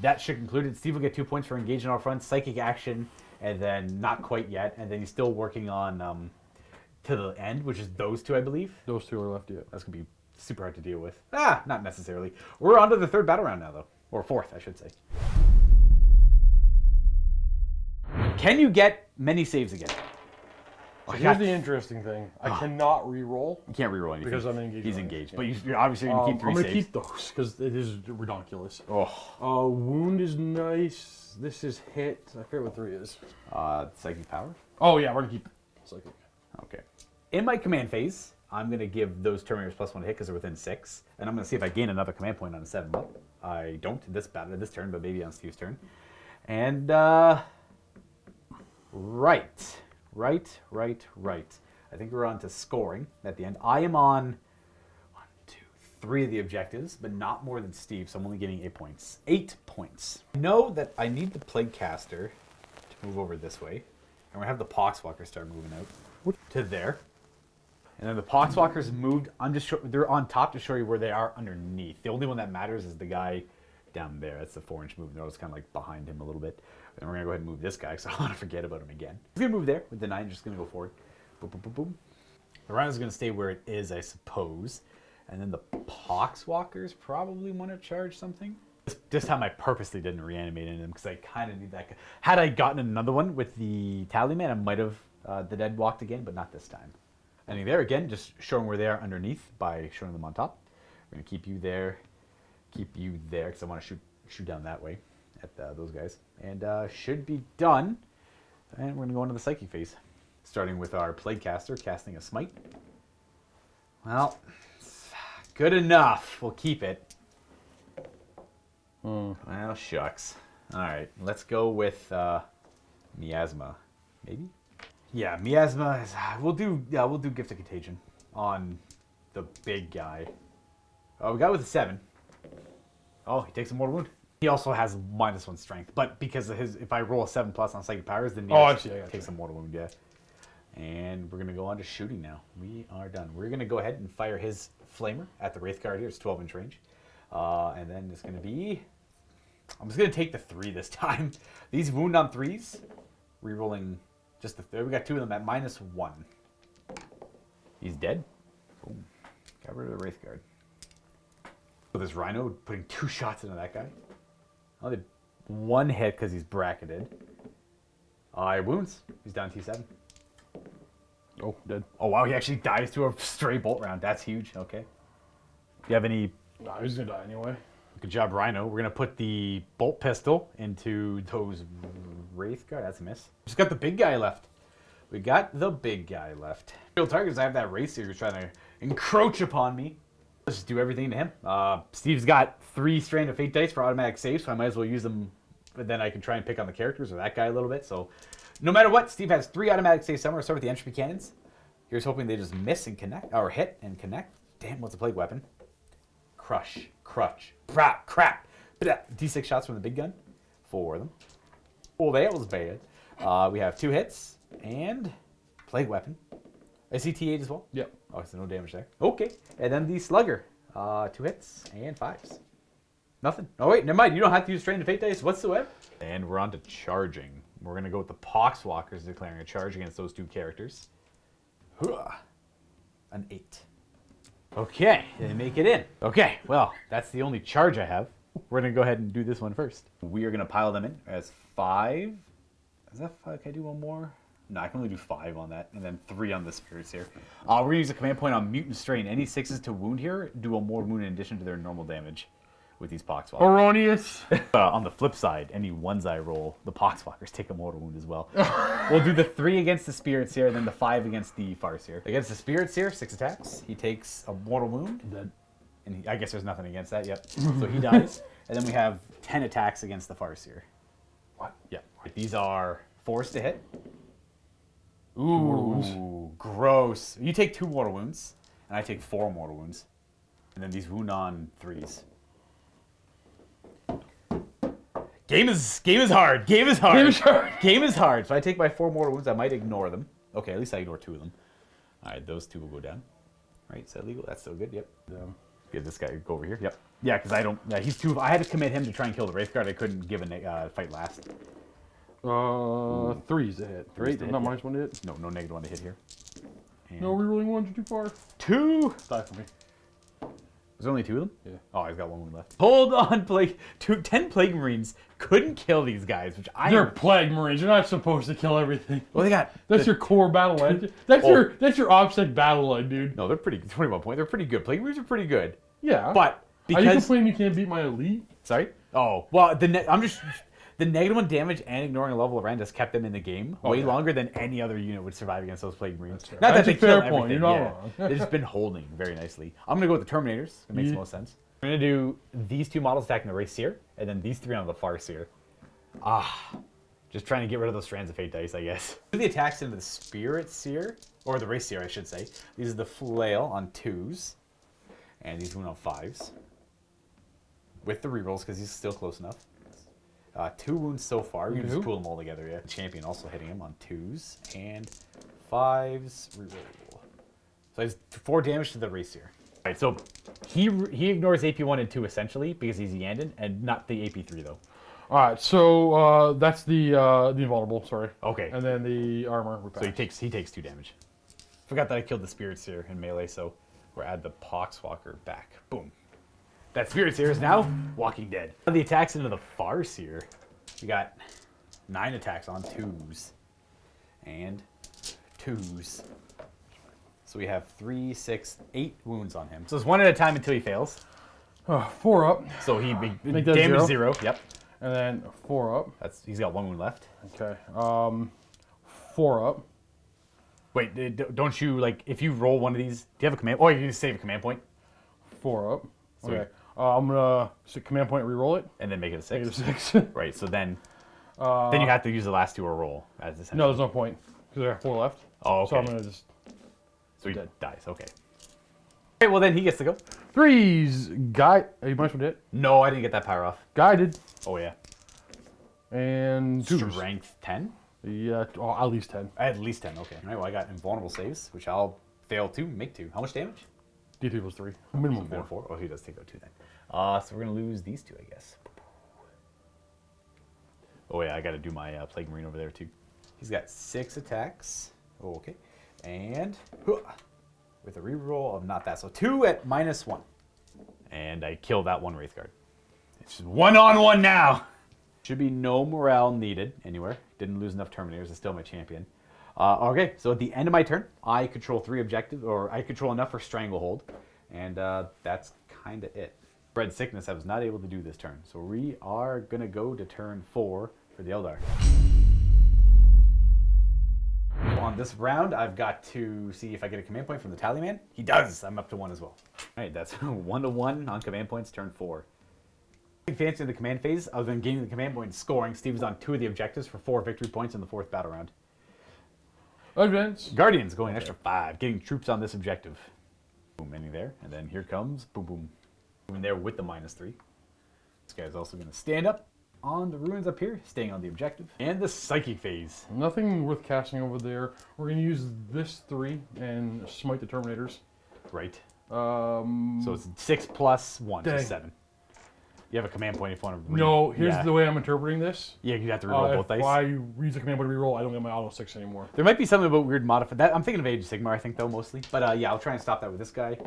That should conclude it. Steve will get 2 points for engaging all fronts, psychic action, and then not quite yet, and then he's still working on to the end, which is those 2, I believe. Those 2 are left yet. That's gonna be super hard to deal with. Not necessarily. We're on to the 3rd battle round now, though, or 4th, I should say. Can you get many saves again? So here's the interesting thing. I cannot re-roll. You can't reroll anything. Because I'm engaged. He's engaged. But you're obviously going to keep 3 I'm saves. going to keep those because it is ridiculous. Oh. Wound is nice. This is hit. I forget what 3 is. Psychic power? Oh, yeah, we're going to keep psychic. Okay. In my command phase, I'm going to give those Terminators +1 to hit because they're within 6. And I'm going to see if I gain another command point on a 7 up. I don't this turn, but maybe on Steve's turn. And, right. I think we're on to scoring at the end. I am on 1, 2, 3 of the objectives, but not more than Steve, so I'm only getting 8 points. 8 points. I know that I need the Plague Caster to move over this way, and we're going to have the Poxwalker start moving out to there. And then the Poxwalkers moved, they're on top to show you where they are underneath. The only one that matters is the guy down there. That's the 4-inch movement. Notice kind of like behind him a little bit. And we're going to go ahead and move this guy because I don't want to forget about him again. He's going to move there with the 9, just going to go forward. Boom, boom, boom, boom. The Rhino's going to stay where it is, I suppose. And then the Poxwalkers probably want to charge something. This time I purposely didn't reanimate into them because I kind of need that. Had I gotten another one with the Tallyman, I might have the dead walked again, but not this time. I think there again, just showing where they are underneath by showing them on top. We're going to keep you there because I want to shoot down that way at those guys. And should be done. And we're going to go into the Psychic phase. Starting with our Plague Caster, casting a Smite. Well, good enough. We'll keep it. Well, shucks. All right, let's go with Miasma, maybe. Yeah, Miasma. We'll do Gift of Contagion on the big guy. Oh, we got it with a 7. Oh, he takes a mortal wound. He also has -1 strength, but because of if I roll a 7+ on psychic powers, then he takes a mortal wound. Yeah. And we're gonna go on to shooting now. We are done. We're gonna go ahead and fire his flamer at the Wraith guard here. It's 12-inch range, and then it's gonna be. I'm just gonna take the 3 this time. These wound on 3s, rerolling just the 3. We got 2 of them at -1. He's dead. Boom. Got rid of the Wraith guard. So this Rhino putting 2 shots into that guy. Only 1 hit because he's bracketed. Wounds. He's down T7. Oh, dead. Oh wow, he actually dies to a stray bolt round. That's huge. Okay. Do you have any? Nah, he's gonna die anyway. Good job, Rhino. We're gonna put the bolt pistol into those Wraith guard. That's a miss. Just got the big guy left. We got the big guy left. Real targets. I have that Wraith here who's trying to encroach upon me. Let's just do everything to him. Steve's got 3 Strand of Fate dice for automatic saves, so I might as well use them. But then I can try and pick on the characters or that guy a little bit. So no matter what, Steve has 3 automatic saves somewhere. Start with the entropy cannons. Here's hoping they just miss and connect, or hit and connect. Damn, what's a plague weapon? Crush. Crap. D6 shots from the big gun. 4 of them. Oh, that was bad. We have 2 hits and plague weapon. A CT8 as well? Yep. Oh, so no damage there. Okay. And then the slugger. 2 hits and 5s. Nothing. Oh, wait, never mind. You don't have to use Strain of Fate dice whatsoever. And we're on to charging. We're going to go with the Poxwalkers declaring a charge against those 2 characters. An 8. Okay, they make it in. Okay, well, that's the only charge I have. We're going to go ahead and do this one first. We are going to pile them in as 5. Is that 5? Can I do one more? No, I can only do 5 on that, and then 3 on the spirits here. We're going to use a command point on Mutant Strain. Any 6s to wound here do a more wound in addition to their normal damage, with these Poxwalkers. Erroneous. On the flip side, any ones I roll, the Poxwalkers take a mortal wound as well. We'll do the 3 against the Spirit Seer, and then the 5 against the Farseer. Against the Spirit Seer, 6 attacks. He takes a mortal wound. Dead. And I guess there's nothing against that, yep. So he dies. And then we have 10 attacks against the Farseer. What? Yep. These are forced to hit. Ooh. Gross. You take 2 mortal wounds, and I take 4 mortal wounds. And then these wound on 3s. Game is hard. Game is hard. Game is hard. Game is hard. So I take my 4 mortal wounds. I might ignore them. Okay, at least I ignore 2 of them. All right, those 2 will go down. Right, is that legal? That's still good. Yep. Get this guy to go over here. Yep. Yeah, because I don't. He's too. I had to commit him to try and kill the Wraith Guard. I couldn't give a fight last. 3's a hit. Three's Right? to hit, Not yeah. minus 1 to hit. No, no negative 1 to hit here. And No rerolling ones are too far. 2. Die for me. Was there only 2 of them? Yeah. Oh, I've got 1 wound left. Hold on, Plague. 10 Plague Marines couldn't kill these guys, which I. They're Plague Marines. You're not supposed to kill everything. Well, they got. That's your core battle line. That's your OPSEC battle line, dude. No, they're pretty. 21 point. They're pretty good. Plague Marines are pretty good. Yeah. But Are you because. complaining you can't beat my elite? Sorry. Oh well, I'm just. The negative 1 damage and ignoring a level of rend has kept them in the game way longer than any other unit would survive against those Plague Marines. Not that That's they a fair kill point. everything. You're not Yeah. wrong. They've just been holding very nicely. I'm gonna go with the Terminators. It makes the most sense. We're gonna do these 2 models attacking the Wraith Seer, and then these 3 on the Farseer. Just trying to get rid of those Strands of Fate dice, I guess. Do the attacks into the Spirit Seer, or the Wraith Seer, I should say. These are the Flail on 2s, and these wound on 5s. With the rerolls, because he's still close enough. 2 wounds so far. You can just pool them all together, yeah. Champion also hitting him on 2s and 5s. Reroll. So he's 4 damage to the Wraith Seer. All right, so he ignores AP1 and 2 essentially because he's Iyanden, and not the AP3 though. All right, so that's the invulnerable. Sorry. Okay. And then the armor. So he takes 2 damage. Forgot that I killed the Spirit Seer in melee, so we'll add the Poxwalker back. Boom. That Spirit Seer is now Walking Dead. The attacks into the Farseer. We got 9 attacks on 2s and 2s. So we have 3, 6, 8 wounds on him. So it's 1 at a time until he fails. 4 up. So he Make that damage 0. 0. Yep. And then 4 up. He's got 1 wound left. Okay. 4 up. Wait, don't you like if you roll one of these? Do you have a command? Oh, you can save a command point 4 up. Sweet. Okay. I'm gonna command point reroll it. and then make it a 6. Negative 6. Right. So then you have to use the last 2 or roll as the No, there's no point because I have 4 left. Oh, okay. So I'm gonna just So he dies. Okay. Okay. Well, then he gets to go. 3's guide. Are you minus 1 hit? No, I didn't get that power off. Guided Oh yeah. and 2's. Strength 10. Yeah, at least 10. At least 10. Okay. All right. Well, I got invulnerable saves, which I'll fail to make 2. How much damage? D3 plus 3. Minimum 4. 4. Oh, he does take out 2 then. So we're gonna lose these 2, I guess. Oh yeah, I got to do my Plague Marine over there too. He's got 6 attacks. Oh, okay. And with a reroll of not that, so 2 at -1. And I killed that 1 Wraith Guard. It's just 1-on-1 now. Should be no morale needed anywhere. Didn't lose enough Terminators. It's still my champion. Okay, so at the end of my turn, I control 3 objectives, or I control enough for Stranglehold, and that's kind of it. Spread Sickness, I was not able to do this turn, so we are gonna go to turn 4 for the Eldar. On this round, I've got to see if I get a command point from the Tallyman. He does. I'm up to 1 as well. All right, that's 1-1 on command points, turn 4. Fancy in the command phase, other than gaining the command point and scoring, Steve was on 2 of the objectives for 4 victory points in the 4th battle round. Advance. Guardians going an extra 5, getting troops on this objective. Boom, ending there, and then here comes boom, boom. Moving there with the -3. This guy's also going to stand up on the ruins up here, staying on the objective. And the psychic phase. Nothing worth casting over there. We're gonna use this 3 and smite the Terminators. Right. So So it's 6 plus 1, so Dang. 7. You have a command point if you want to no, here's the way I'm interpreting this. Yeah, you have to reroll both If dice. I use the command point to reroll, I don't get my auto 6 anymore. There might be something about weird modify. That I'm thinking of Age of Sigmar, I think, though, mostly. But yeah, I'll try and stop that with this guy.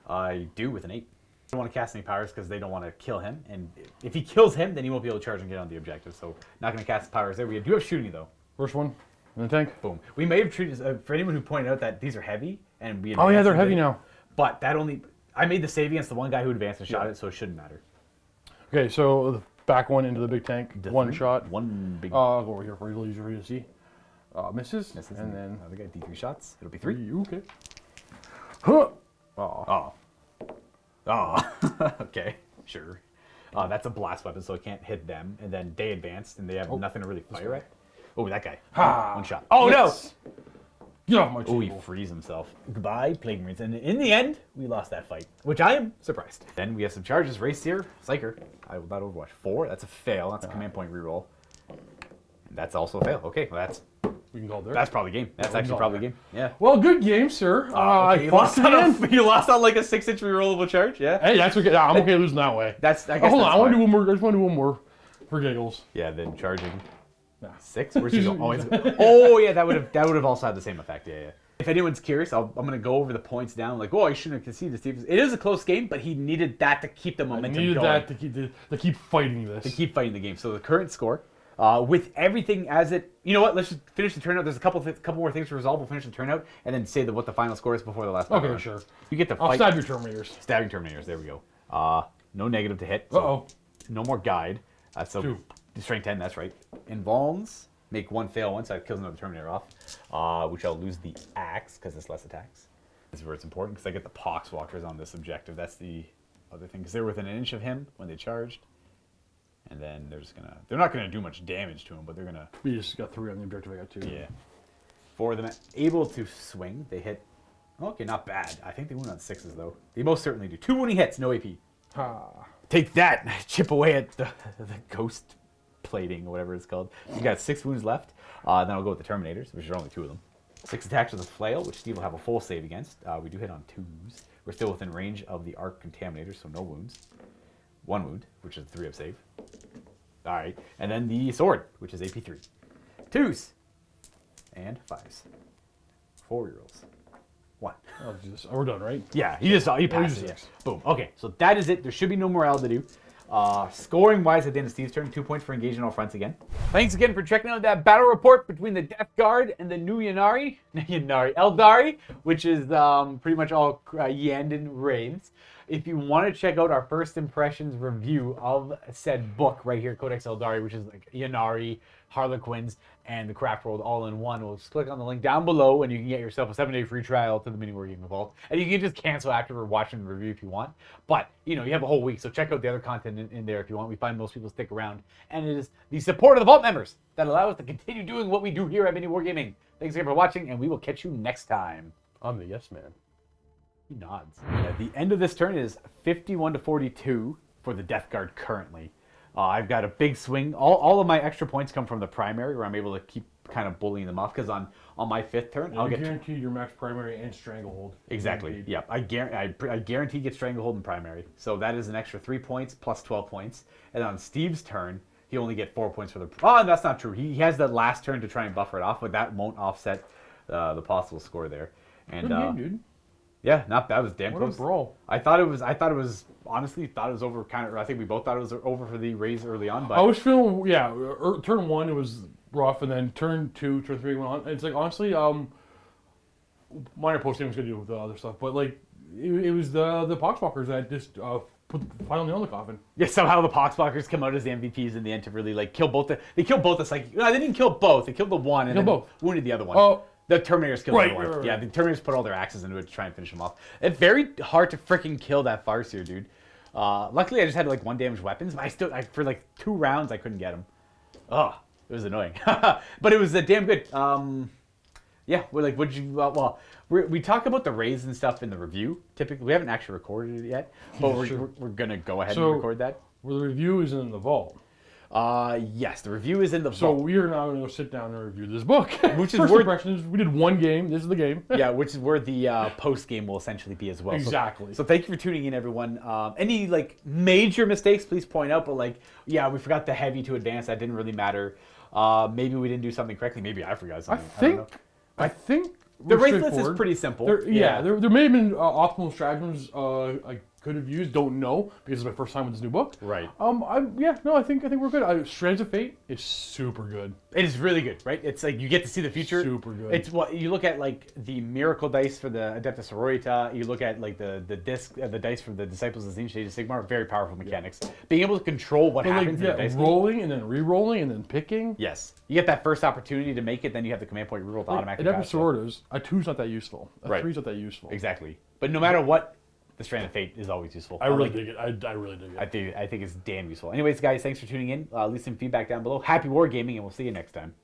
I do with an 8. I don't want to cast any powers because they don't want to kill him. And if he kills him, then he won't be able to charge and get on the objective. So not going to cast powers there. We do have shooting, though. First one, and then tank. Boom. We may have treated, for anyone who pointed out that these are heavy, and we Oh yeah, advanced they're a heavy bit, now. But that only, I made the save against the one guy who advanced and shot it, so it shouldn't matter. Okay, so the back one into the big tank, one shot. One big. Go over here for you, easier for you to see. Misses, and then I got D3 shots. It'll be 3. Okay. Huh. Oh. Oh. Okay. Sure. That's a blast weapon, so it can't hit them. And then they advanced, and they have nothing to really fire at. Oh, that guy. One shot. Oh, yes. No! Get off my Oh, he table. frees himself. Goodbye, Plague Marines. And in the end, we lost that fight, which I am surprised. Then we have some charges. Race here. Psyker. I will not Overwatch. 4. That's a fail. That's a command point reroll. And that's also a fail. Okay, well, We can go there. that's probably game. That's actually probably game. Yeah. Well, good game, sir. Okay, you, lost you lost on like a 6-inch rerollable charge, yeah? Hey, that's okay. I'm okay losing that way. That's, I guess Hold on, that's I want to fine. do one more. I just want to do one more for giggles. Yeah, then charging. Nah. 6? Where's he going? Oh, yeah, that would have also had the same effect. Yeah, yeah. If anyone's curious, I'm going to go over the points down. Like, oh, I shouldn't have conceded, Steve. It is a close game, but he needed that to keep the momentum Needed going. that to keep fighting this. To keep fighting the game. So the current score, with everything as it, you know what? Let's just finish the turnout. There's a couple more things to resolve. We'll finish the turnout and then say what the final score is before the last. Okay, round. sure. You get to I'll fight. stab your Terminators. Stabbing Terminators. There we go. No negative to hit. So Uh-oh. No more guide. So 2. strength 10. That's right. Invulns make 1 fail once. That kills another Terminator off. Which I'll lose the axe because it's less attacks. This is where it's important because I get the Poxwalkers on this objective. That's the other thing because they're within an inch of him when they charged. And then they're not gonna do much damage to him, but they're gonna. We just got 3 on the objective. I got 2. Yeah. 4 of them able to swing. They hit. Okay, not bad. I think they wound on 6s though. They most certainly do. 2 wounding hits, no AP. Take that. Chip away at the ghost plating or whatever it's called. You got 6 wounds left. Then I'll go with the Terminators, which are only 2 of them. 6 attacks with a flail, which Steve will have a full save against. We do hit on 2s. We're still within range of the arc contaminator, so no wounds. 1 wound, which is 3 of save. All right, and then the sword, which is AP 3. 2s and 5s. 4 rerolls. 1. Oh, Jesus. Oh, we're done, right? Yeah, you passed it. Yeah. 6. Boom. Okay, so that is it. There should be no more L to do. Scoring wise at the end of Steve's turn, 2 points for engaging all fronts again. Thanks again for checking out that battle report between the Death Guard and the new Aeldari, which is pretty much all Iyanden Wraiths. If you want to check out our first impressions review of said book right here, Codex Aeldari, which is like Iyannari, Harlequins, and the Craft World all in one, we'll just click on the link down below and you can get yourself a 7-day free trial to the MiniWarGaming Vault. And you can just cancel after we're watching the review if you want. But, you know, you have a whole week, so check out the other content in there if you want. We find most people stick around. And it is the support of the Vault members that allow us to continue doing what we do here at MiniWarGaming. Thanks again for watching, and we will catch you next time. I'm the yes man. He nods. At the end of this turn is 51-42 for the Death Guard currently. I've got a big swing. All of my extra points come from the primary, where I'm able to keep kind of bullying them off. Because on my 5th turn, I'll get guarantee your max primary and stranglehold. exactly. Yep, I guarantee get stranglehold in primary. So that is an extra 3 points plus 12 points. And on Steve's turn, he only get 4 points for the. Oh, that's not true. He has that last turn to try and buffer it off, but that won't offset the possible score there. And Good game, dude. yeah, not bad. It was damn What close. a brawl. I thought it was honestly thought it was over kind of. I think we both thought it was over for the Rays early on, but I was feeling, turn 1 it was rough, and then turn 2, turn 3 went on. It's like, honestly, minor post-game was going to do with the other stuff, but like, it was the Poxwalkers that just put the final nail in the coffin. yeah, somehow the Poxwalkers come out as the MVPs in the end to really like kill both they killed both the psychic. No, they didn't kill both. They killed the one and then both. wounded the other one. Oh. The Terminators killed the other one. Right. Yeah, the Terminators put all their axes into it to try and finish him off. It's very hard to freaking kill that Farseer, dude. Luckily, I just had like 1 damaged weapons, but for like 2 rounds, I couldn't get him. Ugh, it was annoying. But it was damn good. Yeah, we're like, would you? We talk about the Rays and stuff in the review. Typically, we haven't actually recorded it yet, but we're gonna go ahead and record that. Well, the review is in the vault. Yes, the review is in the So vault. we are now going to go sit down and review this book. Which is First where- impressions. We did 1 game. This is the game. Yeah, which is where the post game will essentially be as well. Exactly. So thank you for tuning in, everyone. Any like major mistakes, please point out. But like, yeah, we forgot the heavy to advance. That didn't really matter. Maybe we didn't do something correctly. Maybe I forgot something. I think The we're race list is straightforward. pretty simple. There may have been optimal stratagems could have used. Don't know because it's my first time with this new book. Right. I think we're good. Strands of Fate is super good. It is really good, right? It's like you get to see the future. Super good. It's what you look at, like the miracle dice for the Adeptus Sororita. You look at like the disc, the dice for the Disciples of Zenith Shade of Sigmar. Very powerful mechanics. Being able to control what happens in the dice. Rolling and then re-rolling and then picking. Yes, you get that first opportunity to make it, then you have the command point reroll to automatically. Adeptus Sororitas, a 2's not that useful. A 3's not that useful. Exactly. But no matter what, the Strand of Fate is always useful. I really dig it. I really dig it. I think it's damn useful. Anyways, guys, thanks for tuning in. Leave some feedback down below. Happy wargaming, and we'll see you next time.